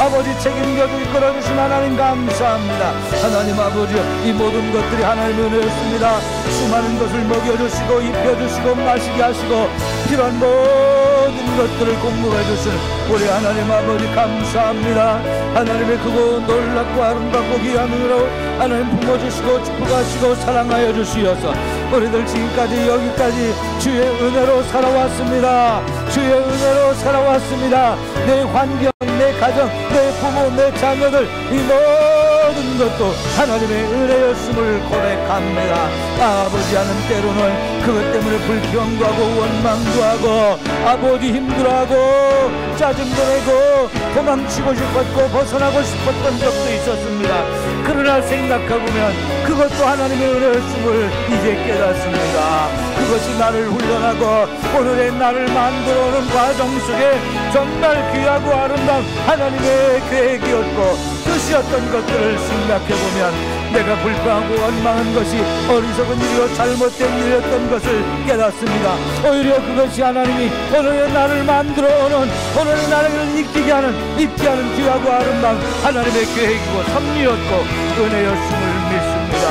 아버지 책임져주 이끌어주신 하나님 감사합니다. 하나님 아버지, 이 모든 것들이 하나님의 은혜였습니다. 수많은 것을 먹여주시고 입혀주시고 마시게 하시고 필요한 모든 것들을 공급해 주신 우리 하나님 아버지 감사합니다. 하나님의 그거 놀랍고 아름답고 귀한 은혜로 하나님 품어주시고 축복하시고 사랑하여 주시어서 우리들 지금까지 여기까지 주의 은혜로 살아왔습니다. 주의 은혜로 살아왔습니다. 내 환경, 내 가정, 내 부모, 내 자녀들 이 모든 것도 하나님의 은혜였음을 고백합니다. 아버지, 하는 때로는 그것 때문에 불평도 하고 원망도 하고 아버지 힘들어하고 짜증도 내고 도망치고 싶었고 벗어나고 싶었던 적도 있었습니다. 그러나 생각해보면 그것도 하나님의 은혜였음을 이제 깨닫습니다. 그것이 나를 훈련하고 오늘의 나를 만들어오는 과정 속에 정말 귀하고 아름다운 하나님의 계획이었고 뜻이었던 것들을 생각해보면 내가 불평하고 원망한 것이 어리석은 일이요 잘못된 일이었던 것을 깨닫습니다. 오히려 그것이 하나님이 오늘의 나를 만들어오는 오늘의 나를 잊게 하는 귀하고 아름다운 하나님의 계획이고 섭리였고 은혜였음을 믿습니다.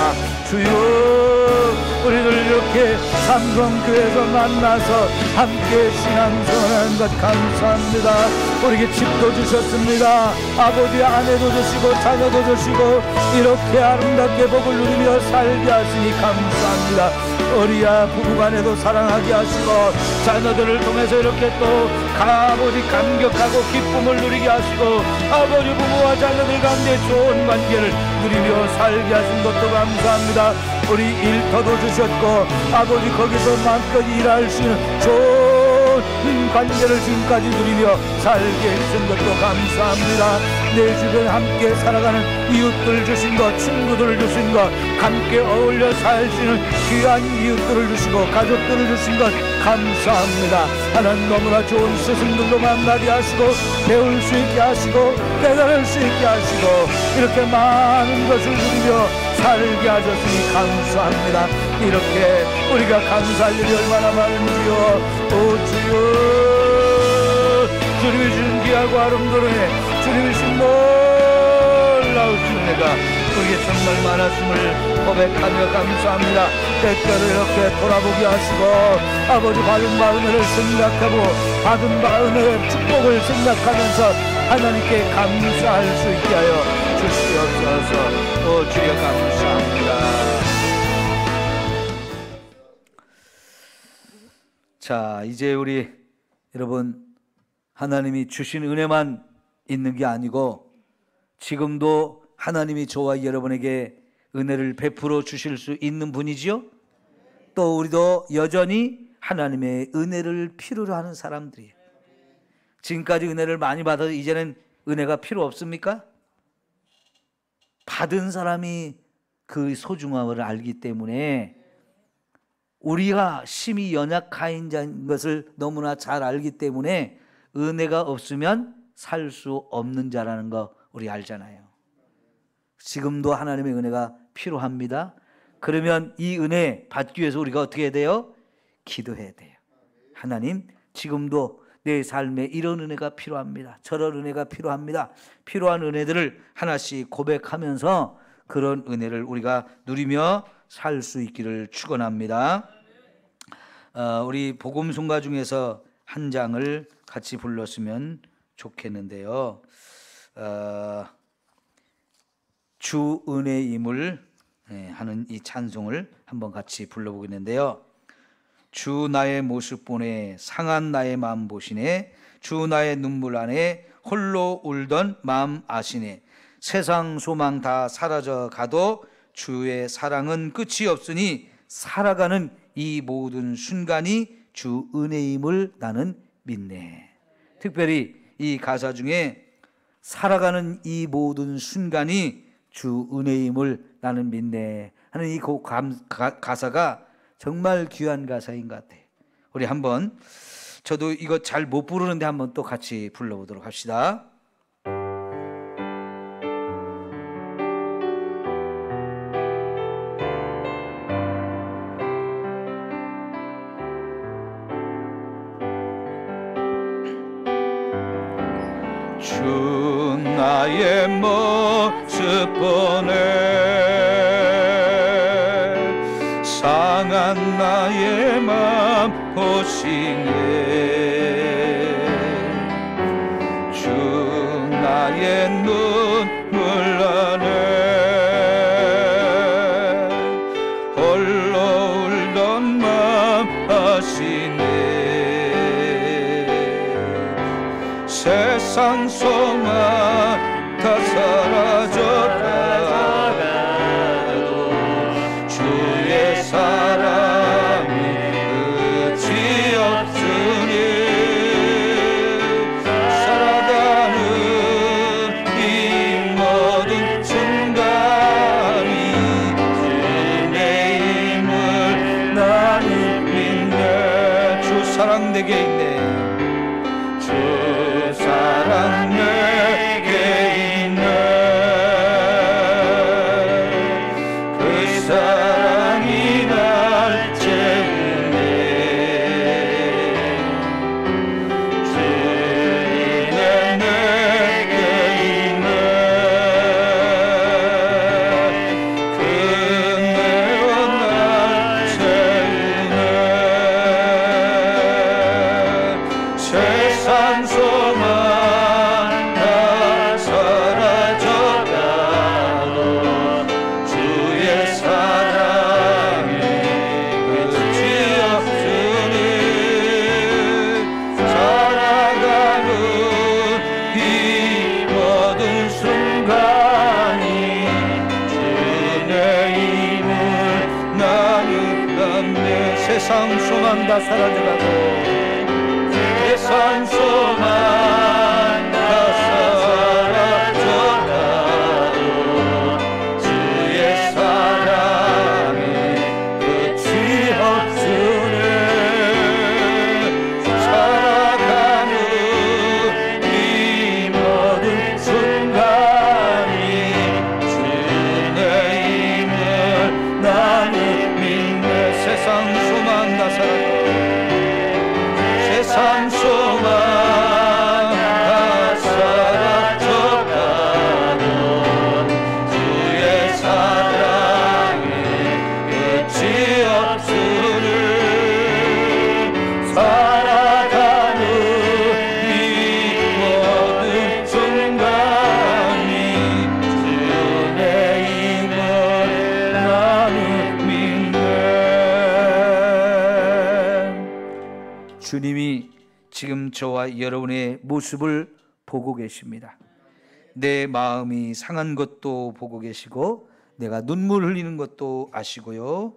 주여, 우리들 이렇게 삼성교회에서 만나서 함께 신앙생활하는 것 감사합니다. 우리에게 집도 주셨습니다. 아버지, 아내도 주시고 자녀도 주시고 이렇게 아름답게 복을 누리며 살게 하시니 감사합니다. 우리야 부부간에도 사랑하게 하시고 자녀들을 통해서 이렇게 또 아버지 감격하고 기쁨을 누리게 하시고 아버지 부부와 자녀들 가운데 좋은 관계를 누리며 살게 하신 것도 감사합니다. 우리 일터도 주셨고 아버지 거기서 마음껏 일할 수 있는 좋은 관계를 지금까지 누리며 살게 해주신 것도 감사합니다. 내 주변에 함께 살아가는 이웃들 주신 것, 친구들을 주신 것, 함께 어울려 살 수 있는 귀한 이웃들을 주시고 가족들을 주신 것 감사합니다. 하나님, 너무나 좋은 스승들도 만나게 하시고 배울 수 있게 하시고 깨달을 수 있게 하시고 이렇게 많은 것을 누리며 살게 하셨으니 감사합니다. 이렇게 우리가 감사할 일이 얼마나 많은지요. 오 주여, 주님이 주신 귀하고 아름다운 은혜, 주님이 주신 놀라우신 은혜가 우리에게 정말 많았음을 고백하며 감사합니다. 때때로 이렇게 돌아보게 하시고 아버지 받은 바 은혜를 생각하고 받은 바 은혜의 축복을 생각하면서 하나님께 감사할 수 있게 하여 주시옵소서. 오 주여 감사합니다. 자, 이제 우리 여러분, 하나님이 주신 은혜만 있는 게 아니고 지금도 하나님이 저와 여러분에게 은혜를 베풀어 주실 수 있는 분이지요. 또 우리도 여전히 하나님의 은혜를 필요로 하는 사람들이에요. 지금까지 은혜를 많이 받아서 이제는 은혜가 필요 없습니까? 받은 사람이 그 소중함을 알기 때문에 우리가 심히 연약한 자인 것을 너무나 잘 알기 때문에 은혜가 없으면 살 수 없는 자라는 거 우리 알잖아요. 지금도 하나님의 은혜가 필요합니다. 그러면 이 은혜 받기 위해서 우리가 어떻게 해야 돼요? 기도해야 돼요. 하나님, 지금도 내 삶에 이런 은혜가 필요합니다. 저런 은혜가 필요합니다. 필요한 은혜들을 하나씩 고백하면서 그런 은혜를 우리가 누리며 살 수 있기를 축원합니다. 우리 복음송가 중에서 한 장을 같이 불렀으면 좋겠는데요. 주 은혜임을 하는 이 찬송을 한번 같이 불러보겠는데요. 주 나의 모습 보네 상한 나의 마음 보시네 주 나의 눈물 안에 홀로 울던 마음 아시네 세상 소망 다 사라져 가도 주의 사랑은 끝이 없으니 살아가는 이 모든 순간이 주 은혜임을 나는 믿네. 특별히 이 가사 중에 살아가는 이 모든 순간이 주 은혜임을 나는 믿네 하는 이 가사가 정말 귀한 가사인 것 같아요. 우리 한번, 저도 이거 잘 못 부르는데 한번 또 같이 불러보도록 합시다. 주 나의 모습 보네 상한 나의 맘 보시네 주 나의 눈물 안에 홀로 울던 맘 아시네 세상 소망 다 사라져가도 주의 사랑이 끝이 없으니 살아가는 이 모든 순간이 은혜임을 나는 믿네 주 사랑 내게 있네 주 사랑 내게 있네 그 사랑이 날 채우네 주님의 내게 있네 그 은혜로 날 채우네 세상 소망 다 사라져가도 주의 사랑에 끝이 없으니 살아가는 이 모든 순간이 주님의 나는 남네 세상 소망 다 사라져가고 세상 소망 다 사라져가도 주의 사랑에 끝이 없으네 살아가는 이 모든 순간이 주의 힘을 나는 믿네 세상 소망 다 사라져 세상 소망 다 사라져가도 주의 사랑에 끝이 없으니 살아가는 이 모든 순간이 주의 힘을 나는 믿네 주님이 지금 저와 여러분의 모습을 보고 계십니다. 내 마음이 상한 것도 보고 계시고 내가 눈물 흘리는 것도 아시고요.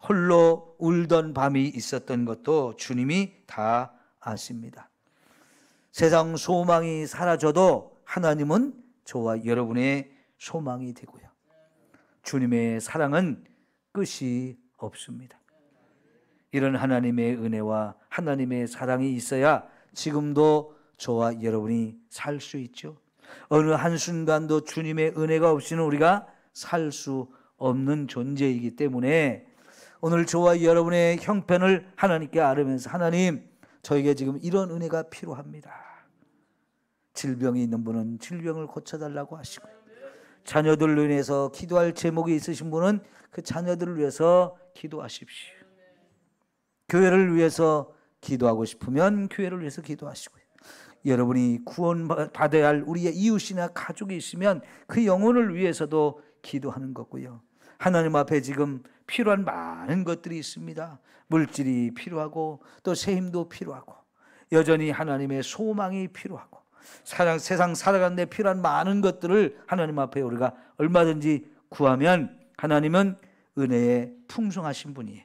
홀로 울던 밤이 있었던 것도 주님이 다 아십니다. 세상 소망이 사라져도 하나님은 저와 여러분의 소망이 되고요. 주님의 사랑은 끝이 없습니다. 이런 하나님의 은혜와 하나님의 사랑이 있어야 지금도 저와 여러분이 살 수 있죠. 어느 한순간도 주님의 은혜가 없이는 우리가 살 수 없는 존재이기 때문에 오늘 저와 여러분의 형편을 하나님께 아뢰면서 하나님, 저에게 지금 이런 은혜가 필요합니다. 질병이 있는 분은 질병을 고쳐달라고 하시고요, 자녀들로 인해서 기도할 제목이 있으신 분은 그 자녀들을 위해서 기도하십시오. 교회를 위해서 기도하고 싶으면 교회를 위해서 기도하시고요, 여러분이 구원받아야 할 우리의 이웃이나 가족이 있으면 그 영혼을 위해서도 기도하는 거고요. 하나님 앞에 지금 필요한 많은 것들이 있습니다. 물질이 필요하고 또 새 힘도 필요하고 여전히 하나님의 소망이 필요하고 세상 살아가는 데 필요한 많은 것들을 하나님 앞에 우리가 얼마든지 구하면 하나님은 은혜에 풍성하신 분이에요.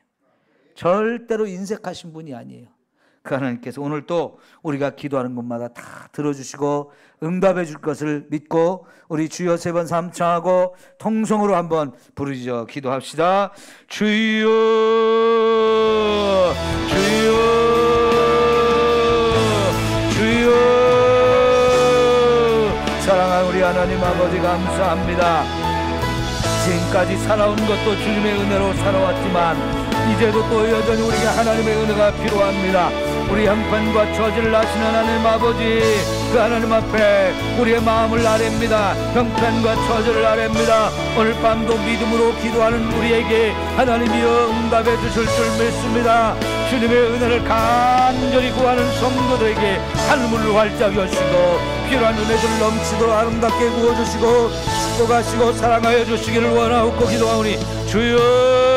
절대로 인색하신 분이 아니에요. 그 하나님께서 오늘 또 우리가 기도하는 것마다 다 들어주시고 응답해 줄 것을 믿고 우리 주여 세 번 삼창하고 통성으로 한번 부르짖어 기도합시다. 주여 주여 주여. 사랑하는 우리 하나님 아버지, 감사합니다. 지금까지 살아온 것도 주님의 은혜로 살아왔지만 이제도 또 여전히 우리에게 하나님의 은혜가 필요합니다. 우리 형편과 처지를 아시는 하나님 아버지, 그 하나님 앞에 우리의 마음을 아뢰입니다. 형편과 처지를 아뢰입니다. 오늘 밤도 믿음으로 기도하는 우리에게 하나님이여 응답해 주실 줄 믿습니다. 주님의 은혜를 간절히 구하는 성도들에게 하늘문을 활짝 여시고 필요한 은혜들을 넘치도록 아름답게 구워주시고 축복하시고 사랑하여 주시기를 원하옵고 기도하오니 주여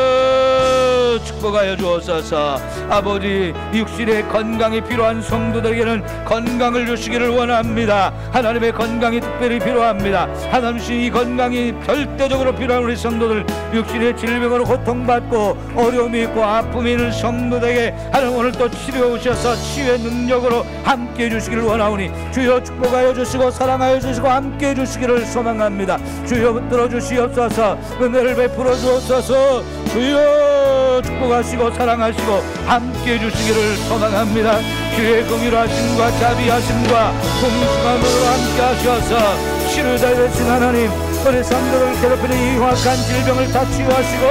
축복하여 주옵소서. 아버지, 육신의 건강이 필요한 성도들에게는 건강을 주시기를 원합니다. 하나님의 건강이 특별히 필요합니다. 하나님 이 건강이 절대적으로 필요한 우리 성도들, 육신의 질병으로 고통받고 어려움이 있고 아픔이 있는 성도들에게 하나님 오늘 또 치료해 오셔서 치유의 능력으로 함께해 주시기를 원하오니 주여 축복하여 주시고 사랑하여 주시고 함께해 주시기를 소망합니다. 주여 붙들어 주시옵소서. 은혜를 베풀어 주옵소서. 주여 축복하시고 사랑하시고 함께해 주시기를 소망합니다. 주의 긍휼하심과 자비하심과 공평함으로 함께 하셔서 치료자 되신 하나님, 우리 성도를 괴롭히는 이 흉악한 질병을 다 치유하시고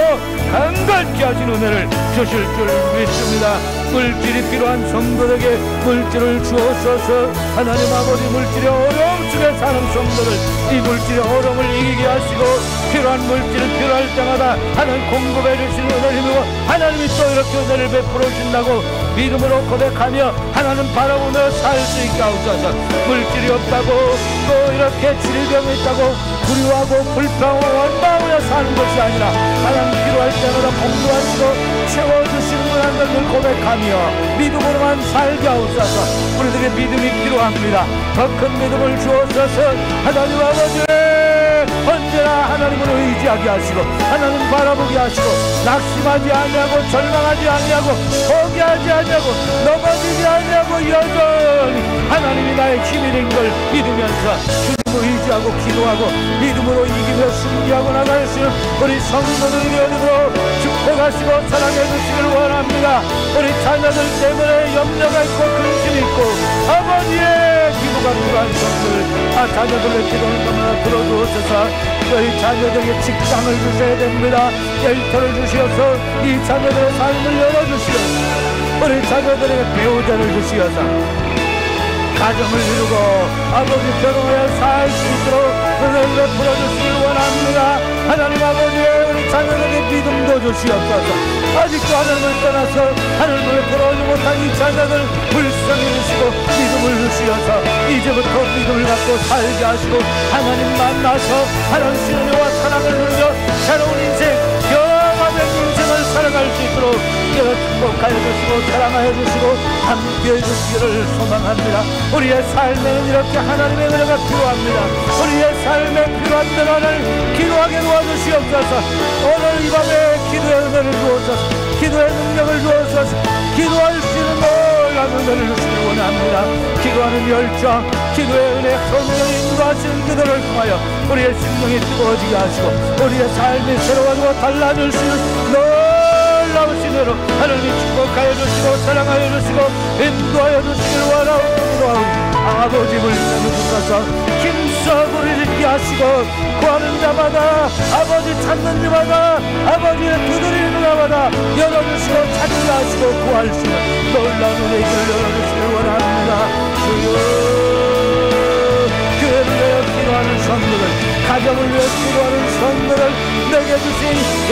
강건케 하신 은혜를 주실 줄 믿습니다. 물질이 필요한 성도에게 물질을 주옵소서. 하나님 아버지, 물질의 어려움 속에 사는 성도들 이 물질의 어려움을 이기게 하시고 필요한 물질을 필요할 때마다 하나님 공급해 주시는 은혜를 믿고 하나님이 또 이렇게 은혜를 베풀어 주신다고 믿음으로 고백하며 하나님 바라보며 살 수 있게 하옵소서. 물질이 없다고 또 이렇게 질병이 있다고 두려워하고 불평하고 원망하며 사는 것이 아니라 하나님 필요할 때마다 공급하시고 채워주시는 분 한 것을 고백하며 믿음으로만 살게 하옵소서. 우리들의 믿음이 필요합니다. 더 큰 믿음을 주옵소서. 하나님 아버지, 언제나 하나님을 의지하게 하시고 하나님 바라보게 하시고 낙심하지 아니하고 절망하지 아니하고 포기하지 아니하고 넘어지지 아니하고 여전히 하나님이 나의 힘이 된 걸 믿으면서 주님을 의지하고 기도하고 믿음으로 이기며 승리하고 나갈 수 있는 우리 성도들이 되도록 축복하시고 사랑해 주시길 원합니다. 우리 자녀들 때문에 염려가 있고 근심이 있고 아버지의 기도가 필요한 성도들, 자녀들의 기도를 너무나 들어주옵소서. 저희 자녀들에게 직장을 주셔야 됩니다. 일터를 주시어서 이 자녀들의 삶을 열어주시옵소서. 우리 자녀들에게 배우자를 주시어서 가정을 이루고 아버지 결혼하여 살 수 있도록 은혜를 베풀어 주시길 원합니다. 하나님 아버지, 우리 자녀들에게 믿음도 주시옵소서. 아직도 하나님을 떠나서 하나님을 돌아오지 못한 이 자녀들 불쌍히 주시고 믿음을 주시어서 이제부터 믿음을 갖고 살게 하시고 하나님 만나서 하나님 은혜와 사랑을 누려 새로운 인생, 영원한 인생을 살아갈 수 있도록 축복하여 주시고 사랑하여 주시고 함께해 주시기를 소망합니다. 우리의 삶에는 이렇게 하나님의 은혜가 필요합니다. 우리의 삶에 필요한 대로 하나님 기도하게 도와주시옵소서. 오늘 이 밤에 기도의 은혜를 주옵소서. 기도의 능력을 주옵소서. 기도할 수 있는 놀라운 은혜를 주시길 원합니다. 기도하는 열정, 기도의 은혜, 성령을 인도하시는 그들을 통하여 우리의 심령이 뜨거워지게 하시고 우리의 삶이 새로워지고 달라질 수 있는 놀라우신 은혜로 하나님이 축복하여 주시고 사랑하여 주시고 인도하여 주시길 원하옵고 기도하오니 아버지 불쌍히 주셔서 힘써 부르짖 함께 하시고 구하는 자마다 아버지 찾는 자마다 아버지의 두드리는 자마다 열어주시고 찾게 하시고 구할 수 있는 놀라운 은혜를 열어주시길 원합니다. 주여 교회를 위해 기도하는 성도들 가정을 위해 기도하는 성도들 내게 주신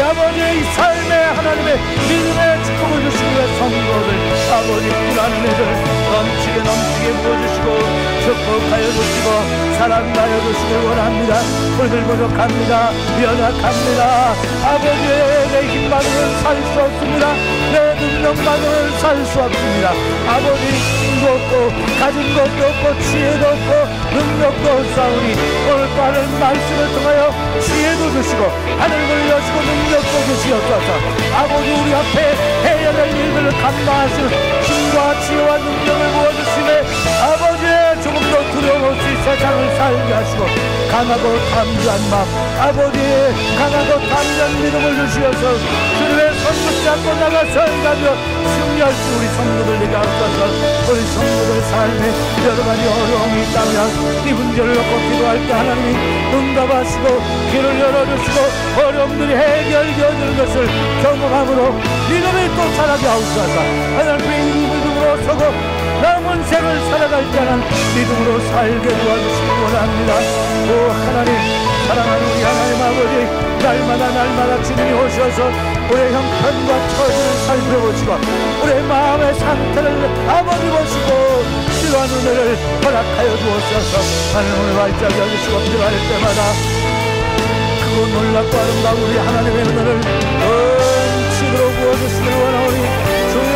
아버지의 이 삶의 하나님의 믿음의 축복을 주시기 위해 성도들 아버지 필요한 은혜를 넘치게 부어주시고 축복하여 주시고 사랑하여 주시길 원합니다. 우리들 부족합니다. 연약합니다. 아버지의 내 힘만으로는 살 수 없습니다. 내 능력만으로는 살 수 없습니다. 아버지 힘도 없고 가진 것도 없고 지혜도 없고 능력도 없사오니 오늘 빠른 말씀을 통하여 지혜도 주시고 하늘을 여시고 능력도 주시옵소서. 아버지 우리 앞에 해야 될 일들을 감당하시는 힘과 지혜와 능력을 부어주시네. 아버지의 조금도 두려움 없이 세상을 살게 하시고 강하고 담대한 마음 아버지의 강하고 담대한 믿음을 주시어서 주님의 손 붙잡고 나가서 일하며 승리할 수 우리 성도들에게 하옵소서. 우리 성도들 삶에 여러 가지 어려움이 있다면 이 문제를 놓고 기도할 때 하나님이 응답하시고 길을 열어주시고 어려움들이 해결되어지는 것을 경험함으로 믿음이 또 살아게 하옵소서. 하나님 믿음으로 서고 남은 생을 살아갈 때는 믿음으로 살게 도와주시기 원합니다. 오 하나님 사랑하는 우리 하나님 아버지 날마다 주님이 오셔서 우리의 형편과 처지를 살펴보시고 우리의 마음의 상태를 아버지 보시고 필요한 은혜를 허락하여 주옵소서. 하나님 오늘 발자기 여주시고 필요할 때마다 크고 놀랍고 아름다운 우리 하나님의 은혜를 넘치도록 부어주시길 원하오니 주여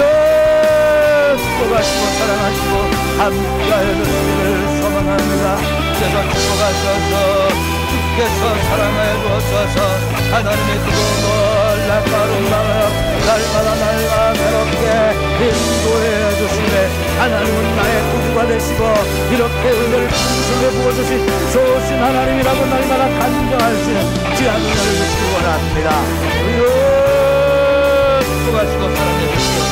축복하시고 사랑하시고 함께하여 주시기를 소망합니다. 주께서 축복하셔서 주께서 사랑하여 주옵소서. 하나님의 뜨거운 놀랍고 아름다워 날마다 새롭게 인도해 주시네. 하나님은 나의 구주가 되시고 이렇게 은혜를 풍성하게 부어주신 좋으신 하나님이라고 날마다 간증할 수 있는 귀한 은혜를 주시기 원합니다. 축복하시고 사랑해 주시옵소서.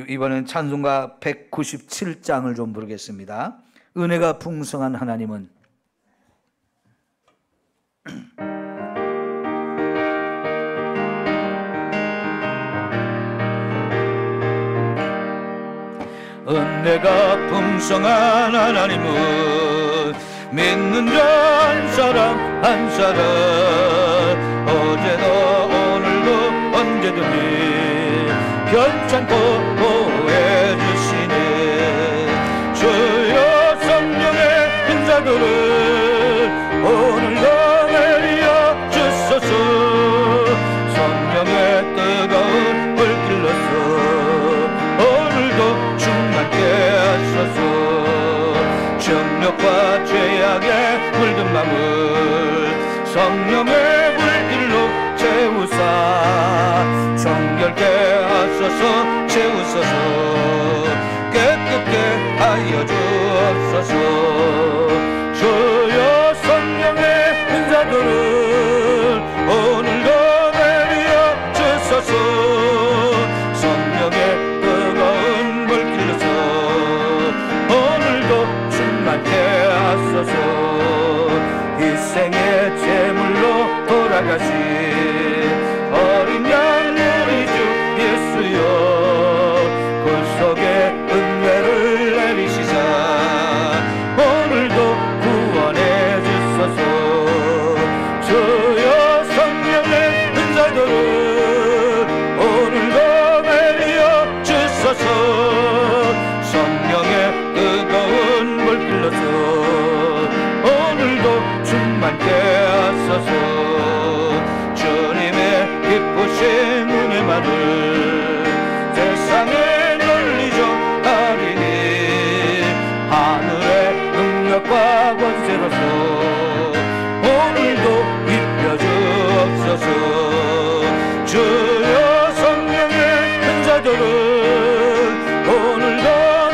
이번엔 찬송가 197장을 좀 부르겠습니다. 은혜가 풍성한 하나님은 은혜가 풍성한 하나님은 믿는 자 한 사람 한 사람 어제도 오늘도 언제든지 변찮고 보호해주시네. 주여 성령의 인자들을 오늘도 내려 주소서. 성령의 뜨거운 불길로서 오늘도 충만케 하소서. 정욕과 죄악에 물든 맘을 성령의 불길로 채우사 정결케 하소서. 채우소서. 깨끗게 하여 주옵소서. 주여 성령의 인자들을 오늘도 내려 주소서. 성령의 뜨거운 물길로서 오늘도 충만케 하소서. 희생의 제물로 돌아가신 어린 양 우리 주 예수여 구속의 은혜를 내리시사 오늘도 구원해 주소서. 주여 성령의 은사들을 오늘도 내려 주소서. 성령의 뜨거운 불길로서 오늘도 충만케 하소서. 주님의 기쁘신 은혜만을 세상에 널리 전하리니 하늘의 능력과 권세로서 오늘도 입혀 주옵소서. 주여 성령의 은사들을 오늘도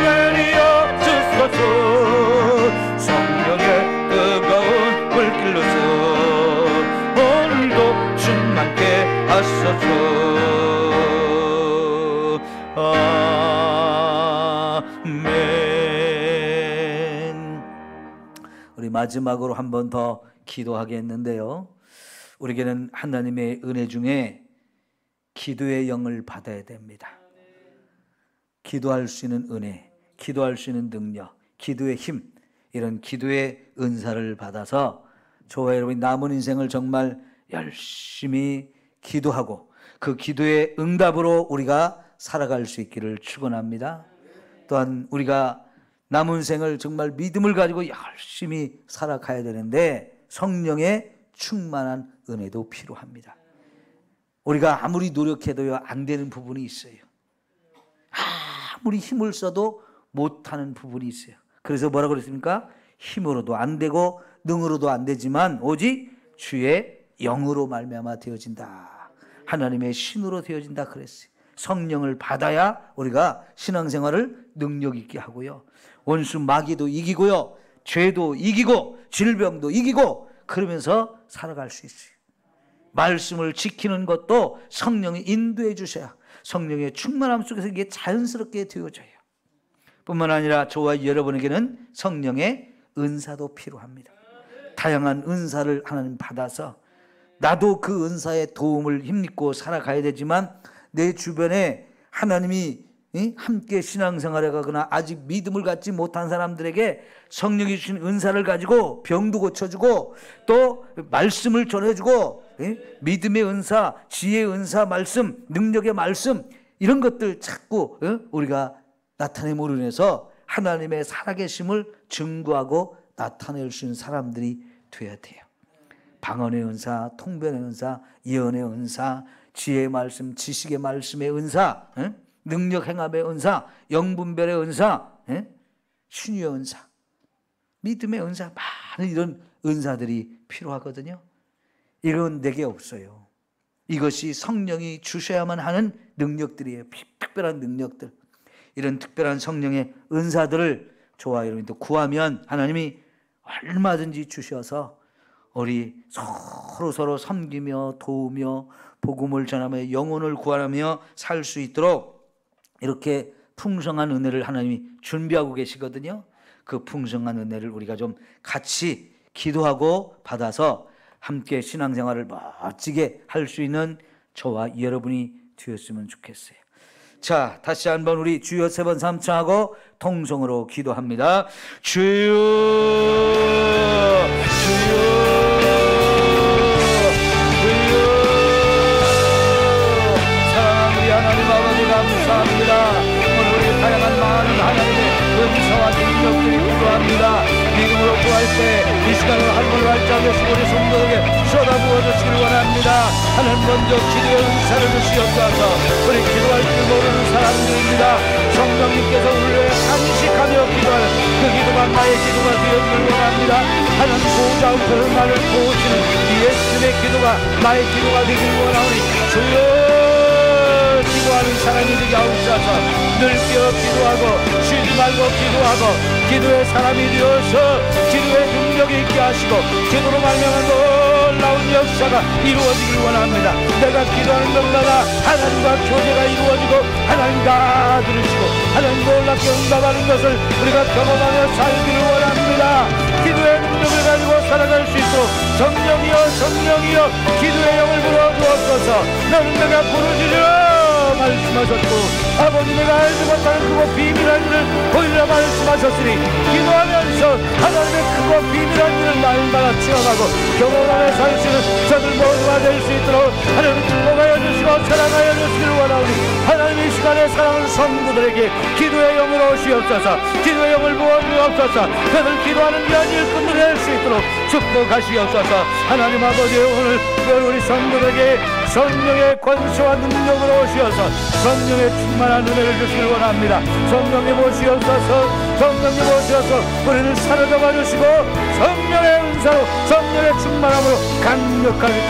내려 주소서. 성령의 뜨거운 불길로서 오늘도 충만케 하소서. 우리 마지막으로 한 번 더 기도하겠는데요. 우리에게는 하나님의 은혜 중에 기도의 영을 받아야 됩니다. 기도할 수 있는 은혜, 기도할 수 있는 능력, 기도의 힘, 이런 기도의 은사를 받아서 저와 여러분이 남은 인생을 정말 열심히 기도하고 그 기도의 응답으로 우리가 살아갈 수 있기를 축원합니다. 또한 우리가 남은 생을 정말 믿음을 가지고 열심히 살아가야 되는데 성령의 충만한 은혜도 필요합니다. 우리가 아무리 노력해도요 안 되는 부분이 있어요. 아무리 힘을 써도 못하는 부분이 있어요. 그래서 뭐라고 그랬습니까? 힘으로도 안 되고 능으로도 안 되지만 오직 주의 영으로 말미암아 되어진다. 하나님의 신으로 되어진다 그랬어요. 성령을 받아야 우리가 신앙생활을 능력 있게 하고요, 원수 마귀도 이기고요, 죄도 이기고 질병도 이기고 그러면서 살아갈 수 있어요. 말씀을 지키는 것도 성령이 인도해 주셔야 성령의 충만함 속에서 이게 자연스럽게 되어져요. 뿐만 아니라 저와 여러분에게는 성령의 은사도 필요합니다. 다양한 은사를 하나님 받아서 나도 그 은사의 도움을 힘입고 살아가야 되지만 내 주변에 하나님이 함께 신앙생활에 가거나 아직 믿음을 갖지 못한 사람들에게 성령이 주신 은사를 가지고 병도 고쳐주고 또 말씀을 전해주고 믿음의 은사, 지혜의 은사, 말씀, 능력의 말씀 이런 것들 자꾸 우리가 나타내므로 인해서 하나님의 살아계심을 증거하고 나타낼 수 있는 사람들이 되어야 돼요. 방언의 은사, 통변의 은사, 예언의 은사, 지혜의 말씀, 지식의 말씀의 은사, 능력 행함의 은사, 영분별의 은사, 신유의 은사, 믿음의 은사, 많은 이런 은사들이 필요하거든요. 이건 내게 없어요. 이것이 성령이 주셔야만 하는 능력들이에요. 특별한 능력들. 이런 특별한 성령의 은사들을 저와 여러분도 구하면 하나님이 얼마든지 주셔서 우리 서로 섬기며 도우며 복음을 전하며 영혼을 구하며 살 수 있도록 이렇게 풍성한 은혜를 하나님이 준비하고 계시거든요. 그 풍성한 은혜를 우리가 좀 같이 기도하고 받아서 함께 신앙생활을 멋지게 할 수 있는 저와 여러분이 되었으면 좋겠어요. 자, 다시 한번 우리 주여 세 번 삼창하고 통성으로 기도합니다. 주여, 주여, 감사합니다. 오늘 우리 다양한 많은 하나님의 은사와 능력들이 필요합니다. 믿음으로 구할 때 이 시간을 할머니 활짝 하시고 우리 성도에게 쏟아부어 주시기를 원합니다. 하나님 먼저 기도의 은사를 주시옵소서. 우리 기도할 줄 모르는 사람들입니다. 성령님께서 우리를 간직하며 기도하는 그 기도가 나의 기도가 되었기를 원합니다. 하나님 보호자 우편을 나를 보호시는 예수님의 기도가 나의 기도가 되기를 원하오니 주여 기도하는 사람이 되게 하옵소서. 늘 깨어 기도하고 쉬지 말고 기도하고 기도의 사람이 되어서 기도의 능력이 있게 하시고 기도로 말미암아 놀라운 역사가 이루어지길 원합니다. 내가 기도하는 것마다 하나님과 교제가 이루어지고 하나님 다 들으시고 하나님 놀랍게 응답하는 것을 우리가 경험하며 살기를 원합니다. 기도의 능력을 가지고 살아갈 수 있도록 성령이여 기도의 영을 불어주옵소서. 너는 내가 부르짖으라 말씀하셨고 아버지 내가 알지 못하는 크고 비밀한 일을 보이라 말씀하셨으니 기도하면서 하나님의 크고 비밀한 일을 날마다 체험하고 경험하며 살 수 있는 저들 모두가 될 수 있도록 하나님 축복하여 주시고 사랑하여 주시기를 원하오니 하나님 이 시간에 사랑하는 성도들에게 기도의 영으로 오시옵소서. 기도의 영을 부어주옵소서. 그들 기도하는 이한 일꾼들이 될 수 있도록 축복하시옵소서. 하나님 아버지 오늘 우리 성도들에게 성령의 권세와 능력으로 오시어서 성령의 충만한 은혜를 주시길 원합니다. 성령님 오시옵소서. 성령님 오셔서 우리를 사로잡아 주시고 성령의 은사로 성령의 충만함으로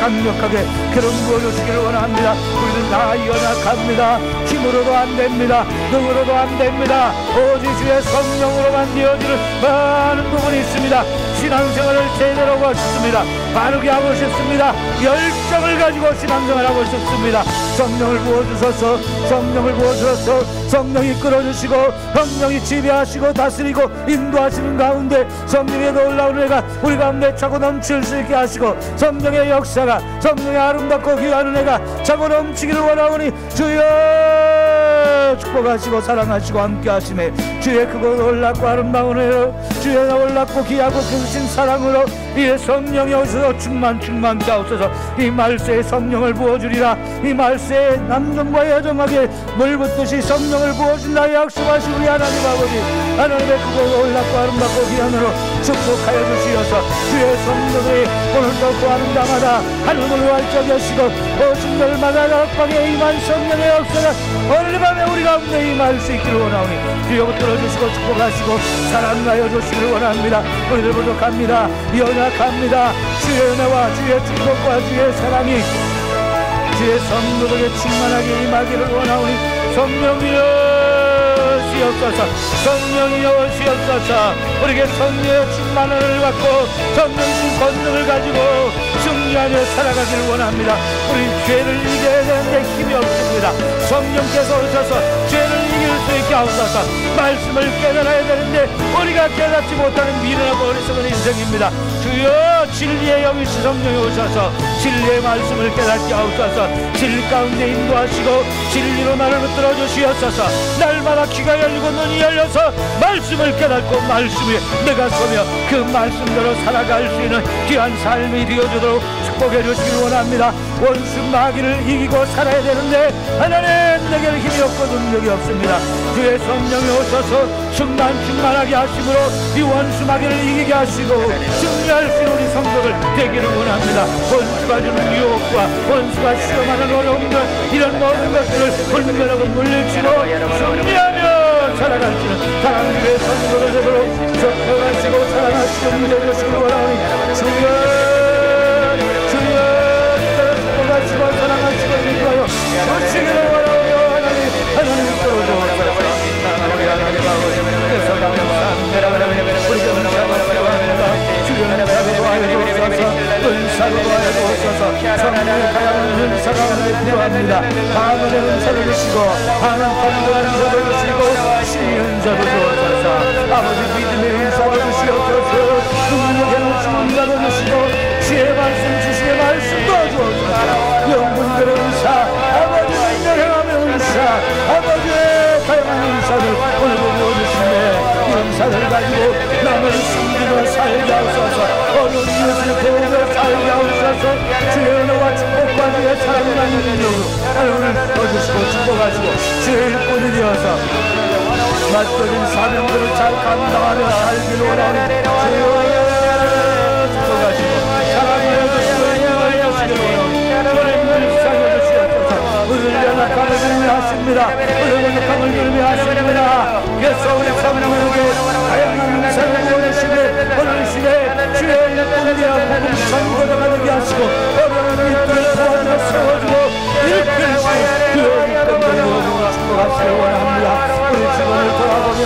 강력하게 그런 부어주시기를 원합니다. 우리는 다 연약합니다. 힘으로도 안됩니다. 능으로도 안됩니다. 오직 주의 성령으로만 되어지는 많은 부분이 있습니다. 신앙생활을 제대로 하고 싶습니다. 바르게 하고 싶습니다. 열정을 가지고 신앙생활하고 싶습니다. 성령을 부어주셔서, 성령을 부어주셔서 성령이 끌어주시고 성령이 지배하시고 다스리고 인도하시는 가운데 성령의 놀라운 은혜가 우리 가운데 차고 넘칠 수 있게 하시고 성령의 역사가, 성령의 아름답고 귀한 은혜가 차고 넘치기를 원하오니 주여 축복하시고 사랑하시고 함께 하시네. 주의 크고 놀랍고 아름다운 은혜로, 주의 놀랍고 귀하고 크신 사랑으로 이 성령이 오셔서 충만케 하옵소서. 이 말세에 성령을 부어주리라. 이 말세에 남성과 여정에게 물붓듯이 성령을 부어준다 약속하신 우리 하나님 아버지, 하나님의 크고 놀랍고 아름답고 귀한으로 축복하여 주시어서 주의 성도들이 오늘도 구하는 자마다 하늘을 활짝 여시고 오신 날마다 각방에 임한 성령의 역사가 오늘 밤에 우리 가운데 임할 수 있기를 원하오니 주여 붙들어주시고 축복하시고 사랑하여 주시기를 원합니다. 우리들 부족합니다. 연약합니다. 주의 은혜와 주의 축복과 주의 사랑이 주의 성도들에게 충만하게 임하기를 원하오니 성령이여 시옵소서, 성령이여 시옵소서. 우리에게 성령의 충만함을 받고 성령신 권능을 가지고 승리하며 살아가기를 원합니다. 우리 죄를 이겨야 되는데 힘이 없습니다. 성령께서 오셔서 죄를 이길 수 있게 하옵소서. 말씀을 깨달아야 되는데 우리가 깨닫지 못하는 미련하고 어리석은 인생입니다. 주여 진리의 영이신 성령이 오셔서 진리의 말씀을 깨닫게 하옵소서. 진리 가운데 인도하시고 진리로 나를 붙들어 주시옵소서. 날마다 귀가 열리고 눈이 열려서 말씀을 깨닫고 말씀 위에 내가 서며 그 말씀대로 살아갈 수 있는 귀한 삶이 되어주도록 축복해 주시길 원합니다. 원수 마귀를 이기고 살아야 되는데 하나님 내게는 힘이 없고 능력이 없습니다. 주의 성령이 오셔서 충만하게 하심으로 이 원수 마귀를 이기게 하시고 승리할 수 있는 우리 성도들 되기를 원합니다. 원수가 주는 유혹과 원수가 시험하는 어려움들 이런 모든 것들을 분별하고 물리치고 승리하며 살아갈 수 있는 하나님의 성도들 되도록 축복하시고 사랑하시고 믿어주시길 원하오니 주여 축복하시고 사랑하시고 인도하여 주시기를 원하오며 하나님 끌어주옵소서. 우리 하나님 아버지께서 감사합니다. 우리 감사합니다. 주여 사랑하여 주옵소서. 은사로 하여 주옵소서. 성령의 가라는 은사가 오늘 필요합니다. 방언의 은사를 주시고 하나님의 은사를 주시고 신의 은사를 주옵소서. 아버지 믿음의 은사를 주시옵소서. 능력의 은사를 주시고 주의 말씀 주시의 말씀 도와주옵소서. 영분들의 은사, 아버지 행함의 은사, 아버지의 다양한 은사를 오늘 보여주시네. 이 은사를 가지고 남을 숨기며 살게 하옵소서. 어려운 이웃을 도우며 살게 하옵소서. 주의 은혜와 축복과 주의 사랑과 능력으로 하나님을 도와주시고 축복하시고 주의 일꾼이 되어서 맡겨진 사명들을 잘 감당하며 살기를 원하는 주여 축복하시고 사랑하여 주시고 인도하여 주시기를 원하오니 주님을 사랑하여 주시옵소서. 우리를 연약함을 들매하십니다. 우리를 연약함을 들매하십니다. 그래서 우리 성령에게 다양한 은사를 보내시되 오늘 시대에 주의 일꾼이 되어 복음 전도자가 되게 하시고 어려운 이들을 도와주어 세워주고 일으키시고 그 일꾼들을 모두 축복하시길 원합니다. 우리 주변을 돌아보며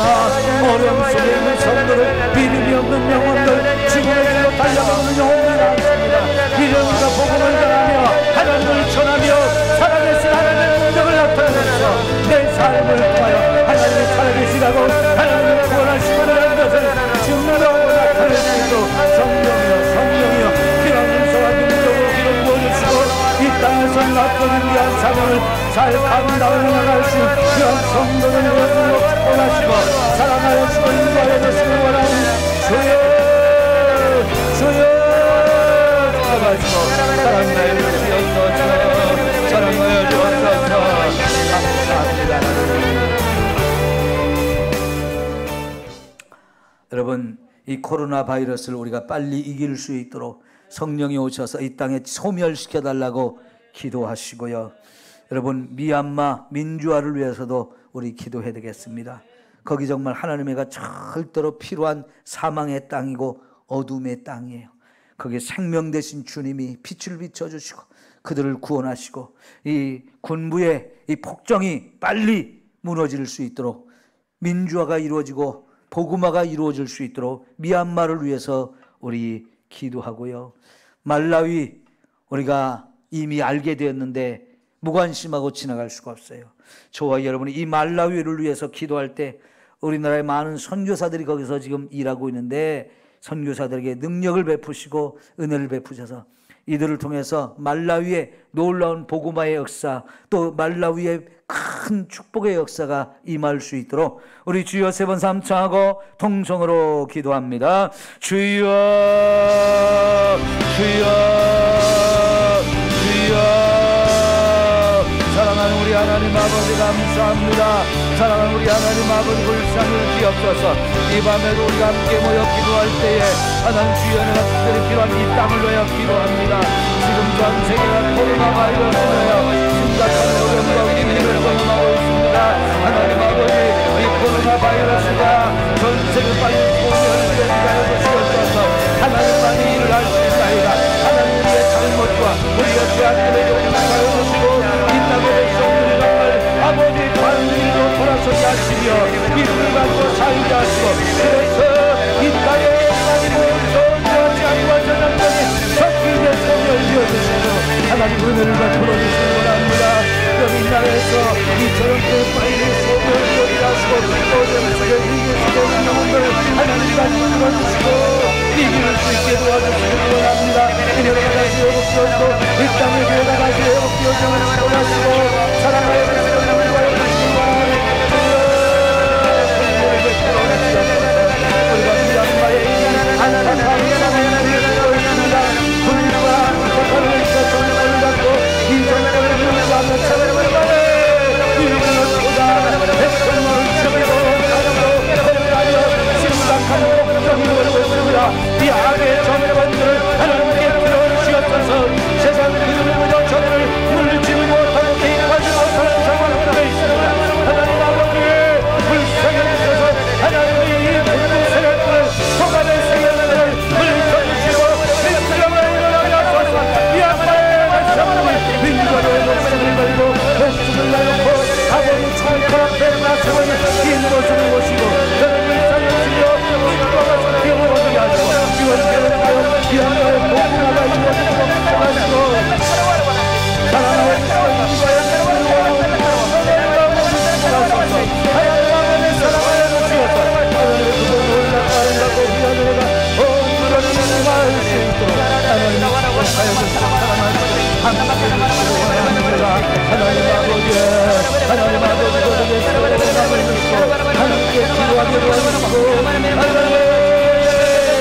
어려움 속에 있는 성도를 믿음이 없는 영혼들 죽음의 길로 달려가는 영혼들이 많습니다. 이름과 복음을 전하며 하나님을 전하며 살아계신 하나님의 능력을 나타내서 내 삶을 통하여 하나님이 살아계시다고 하나님을 구원하시고라는 것을 증거하고 나타낼 수 있도록 성령이여 귀한 은사와 능력으로 기름 부어주시고 이 땅에서 맡겨진 귀한 사명을 잘 감당해 나갈 수 있는 귀한 성도를 위해서 축복하시고 사랑하여 주시고 인도하여 주시길 원하오니 주여 축복하시고 사랑하여 주시옵소서. 사랑하여 주옵소서. 감사합니다. 여러분, 이 코로나 바이러스를 우리가 빨리 이길 수 있도록 성령이 오셔서 이 땅에 소멸시켜 달라고 기도하시고요. 여러분, 미얀마 민주화를 위해서도 우리 기도해야 되겠습니다. 거기 정말 하나님의가 절대로 필요한 사망의 땅이고 어둠의 땅이에요. 거기에 생명 되신 주님이 빛을 비춰주시고 그들을 구원하시고 이 군부의 이 폭정이 빨리 무너질 수 있도록 민주화가 이루어지고 복음화가 이루어질 수 있도록 미얀마를 위해서 우리 기도하고요. 말라위 우리가 이미 알게 되었는데 무관심하고 지나갈 수가 없어요. 저와 여러분이 이 말라위를 위해서 기도할 때 우리나라의 많은 선교사들이 거기서 지금 일하고 있는데 선교사들에게 능력을 베푸시고 은혜를 베푸셔서 이들을 통해서 말라위의 놀라운 복음화의 역사, 또 말라위의 큰 축복의 역사가 임할 수 있도록 우리 주여 세 번 삼창하고 통성으로 기도합니다. 주여 주여 주여. 사랑하는 우리 하나님 아버지 감사합니다. 사랑하는 우리 하나님 아버지 불쌍을 기억하소서. 이 밤에도 우리가 함께 모여 기도할 때에 하나님 주여 내가 특별히 필요한 이 땅을 위하여 기도합니다. 지금 전 세계가 코로나 바이러스로 심각한 어려움과 위기를 경험하고 있습니다. 하나님 아버지 이 코로나 바이러스가 전 세계 빨리 소멸되게 하여 주시옵소서. 하나님만이 일을 할 수 있나이다. 하나님 우리의 잘못과 우리가 죄악들을 용서하여 주시고 이 땅의 백성들이 정말 아버지 관리로 돌아서게 하시며 믿음을 갖고 살게 하시고 그래서 이 땅에 하나님을 존재하지 않고 전쟁이 적기에 소멸되어 주시고 하나님 은혜를 베풀어 주시기 원합니다. 그럼 이 나라에서 이처럼 빨리 소멸되게 하시고 또 전쟁에 이길 수 있는 영혼들 하나님과 이끌어 주시고 이길 수 있게 도와주시기 원합니다. 이내가 다시 회복되었고 이 땅의 교회가 다시 회복되어짐을 원하시고 사랑하여 주시고 우리와 주시기 원합니다. 우리가 미얀마의 안타까운 상황을 겪고 있습니다. 불과 고통을 전쟁을 갖고 이 전쟁을 불구하며 찾아오는 이들보다 백성을 죽이고 가정으로 심각한 걱정이 오고 있습니다. 이 악의 전쟁들을 하나님께 들어주시옵소서. 세상 믿음을 보여 저들을 물리치지 못하고 개입하지 못하는 상황들에 있습니다. 하나님 아버지 불쌍히 주셔서 하나님이 이 모든 세력들을 소관의 세력들을 물리쳐주시고 민주령을 일어나게 하소서. 미얀마의 백성들이 민주령의 목숨을 걸고 목숨을 내놓고 아버지 총칼 앞에 나서는 이 모습을 보시고 저를 불쌍히 주시며 인도가 기억을 얻게 하시고 지원계를 하여 미얀마의 복음화가 이루어지도록 하시고 사랑하여 주시고 인도의 하나님 아버지 거룩의 사랑을 믿고 하나님께 기도하게 도와주시고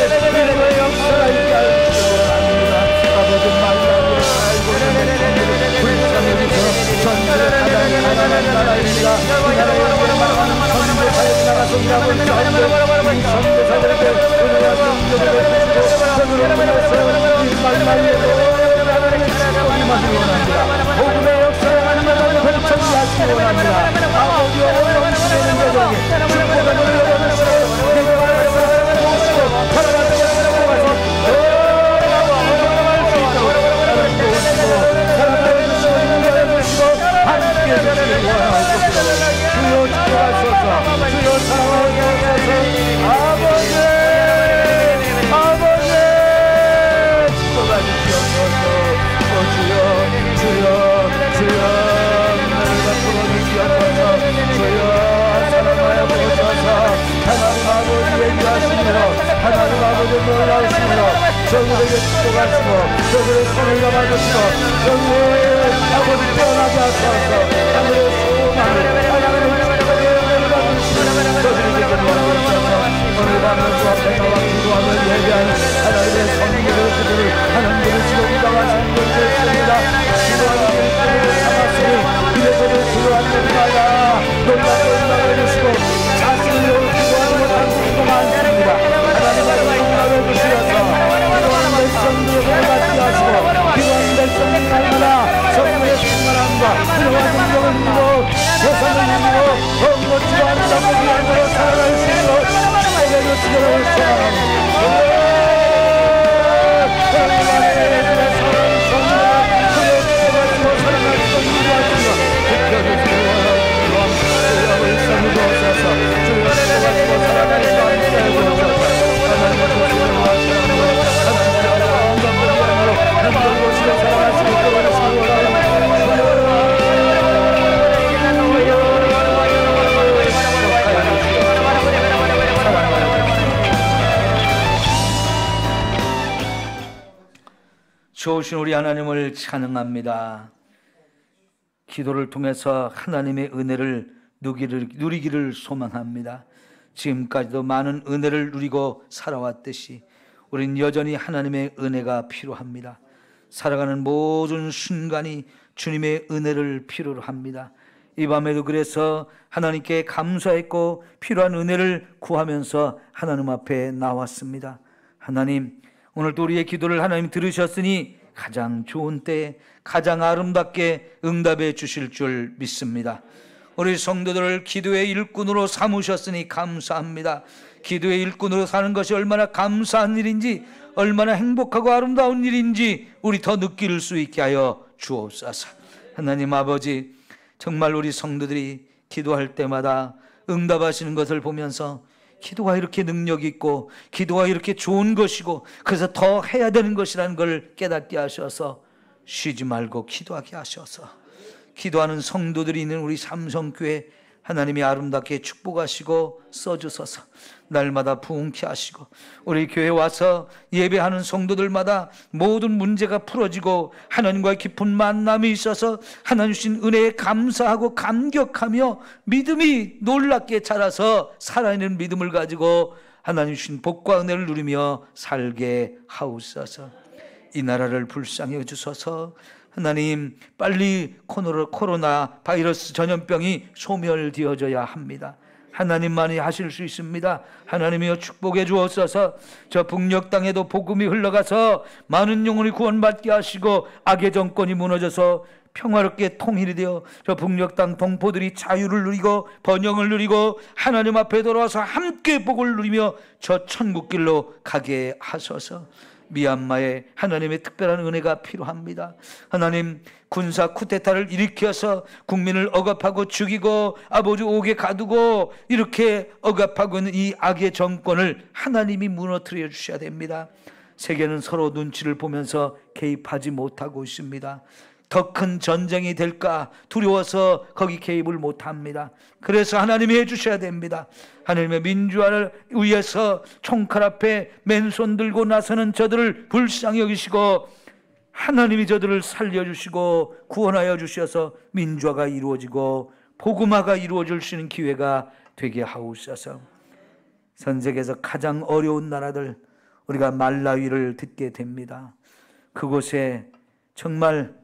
하나님의 역사가 있게 하시기 바랍니다. 아버지 말라기를 알고 있는 불쌍해주셔 전주를 가난한 나라입니다. 이 나라에 말하는 선교사에 나가서 일하고 있는 이 선교사들에게 은혜와 능력을 주시고 저들을 위해서 이 말라기에도 하나님을 원합니다. 복음의 역사에 하나님을 펼쳐주게 하시기 원합니다. 아버지와 오늘 시대는 대적이 축복을 올려주시고 내가 역사를 모시고 하나님을 축복하서 올라갈 수 있도록 하나님 도우시고 사랑하여 주시고 인도해 주시고 함께 해주시기 원하옵소서. 주여 축복하소서. 주여 사랑하여 주소서. 아버지 축복해 주시옵소서. 주여 너희가 풀어주시옵소서. 주여 사랑하여 보셔서 하나님 아버지의 일하시며 하나님 아버지 놀라우시며 저들에게 축복하시고 저들의 손을 잡아주시고 저들의 아버지 태어나게 하소서. 하늘의 소망을 하나님의 축복에 받으시고 저들에게 도와주셔서 오늘 밤은 주 앞에 나와 기도하며 예배하는 하나님의 성령의 그들을 하나님 들으시고 인정하시는 것을 있습니다. 기도하는 일들을 삼았으니 이래서도 기도하는 날마다 놀랍게 응답해주시고 자신을 기도하는 못한 분도 많습니다. 하나님 아버지 응답해주시어서 기도하는 백성들을 보호받게 하시고 기도하는 백성들 날마다 성령의 충만함과 그러한 능력을 누리고 세상을 누리고 더욱 기도하는 자들이 안으로 살아갈 수 있도록 축복해 주시기를 소원합니다. 주여 좋으신 우리 하나님을 찬양합니다. 기도를 통해서 하나님의 은혜를 누리기를 소망합니다. 지금까지도 많은 은혜를 누리고 살아왔듯이 우린 여전히 하나님의 은혜가 필요합니다. 살아가는 모든 순간이 주님의 은혜를 필요로 합니다. 이 밤에도 그래서 하나님께 감사했고 필요한 은혜를 구하면서 하나님 앞에 나왔습니다. 하나님, 오늘도 우리의 기도를 하나님 들으셨으니 가장 좋은 때에 가장 아름답게 응답해 주실 줄 믿습니다. 우리 성도들을 기도의 일꾼으로 삼으셨으니 감사합니다. 기도의 일꾼으로 사는 것이 얼마나 감사한 일인지, 얼마나 행복하고 아름다운 일인지 우리 더 느낄 수 있게 하여 주옵소서. 하나님 아버지, 정말 우리 성도들이 기도할 때마다 응답하시는 것을 보면서 기도가 이렇게 능력 있고 기도가 이렇게 좋은 것이고 그래서 더 해야 되는 것이라는 걸 깨닫게 하셔서 쉬지 말고 기도하게 하셔서 기도하는 성도들이 있는 우리 삼성교회 하나님이 아름답게 축복하시고 써주셔서 날마다 부흥케 하시고 우리 교회 와서 예배하는 성도들마다 모든 문제가 풀어지고 하나님과의 깊은 만남이 있어서 하나님 주신 은혜에 감사하고 감격하며 믿음이 놀랍게 자라서 살아있는 믿음을 가지고 하나님 주신 복과 은혜를 누리며 살게 하옵소서. 이 나라를 불쌍히 여주셔서 하나님 빨리 코로나 바이러스 전염병이 소멸되어져야 합니다. 하나님만이 하실 수 있습니다. 하나님이여 축복해 주옵소서. 저 북녘 땅에도 복음이 흘러가서 많은 영혼이 구원받게 하시고 악의 정권이 무너져서 평화롭게 통일이 되어 저 북녘 땅 동포들이 자유를 누리고 번영을 누리고 하나님 앞에 돌아와서 함께 복을 누리며 저 천국길로 가게 하소서. 미얀마에 하나님의 특별한 은혜가 필요합니다. 하나님, 군사 쿠데타를 일으켜서 국민을 억압하고 죽이고 아버지 옥에 가두고 이렇게 억압하고 있는 이 악의 정권을 하나님이 무너뜨려 주셔야 됩니다. 세계는 서로 눈치를 보면서 개입하지 못하고 있습니다. 더 큰 전쟁이 될까 두려워서 거기 개입을 못합니다. 그래서 하나님이 해주셔야 됩니다. 하나님의 민주화를 위해서 총칼 앞에 맨손 들고 나서는 저들을 불쌍히 여기시고 하나님이 저들을 살려주시고 구원하여 주셔서 민주화가 이루어지고 복음화가 이루어질 수 있는 기회가 되게 하옵소서. 전 세계에서 가장 어려운 나라들 우리가 말라위를 듣게 됩니다. 그곳에 정말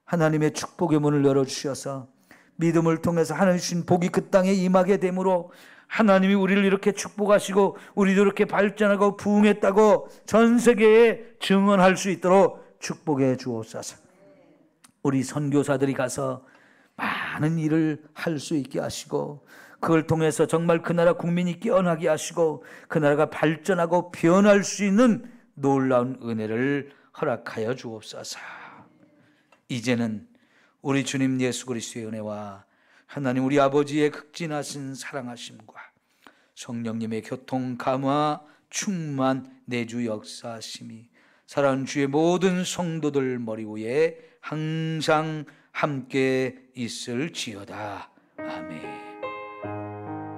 하나님의 축복의 문을 열어주셔서 믿음을 통해서 하나님 주신 복이 그 땅에 임하게 되므로 하나님이 우리를 이렇게 축복하시고 우리도 이렇게 발전하고 부흥했다고 전 세계에 증언할 수 있도록 축복해 주옵소서. 우리 선교사들이 가서 많은 일을 할 수 있게 하시고 그걸 통해서 정말 그 나라 국민이 깨어나게 하시고 그 나라가 발전하고 변할 수 있는 놀라운 은혜를 허락하여 주옵소서. 이제는 우리 주님 예수 그리스도의 은혜와 하나님 우리 아버지의 극진하신 사랑하심과 성령님의 교통 감화 충만 내주 역사하심이 사랑하는 주의 모든 성도들 머리 위에 항상 함께 있을지어다. 아멘.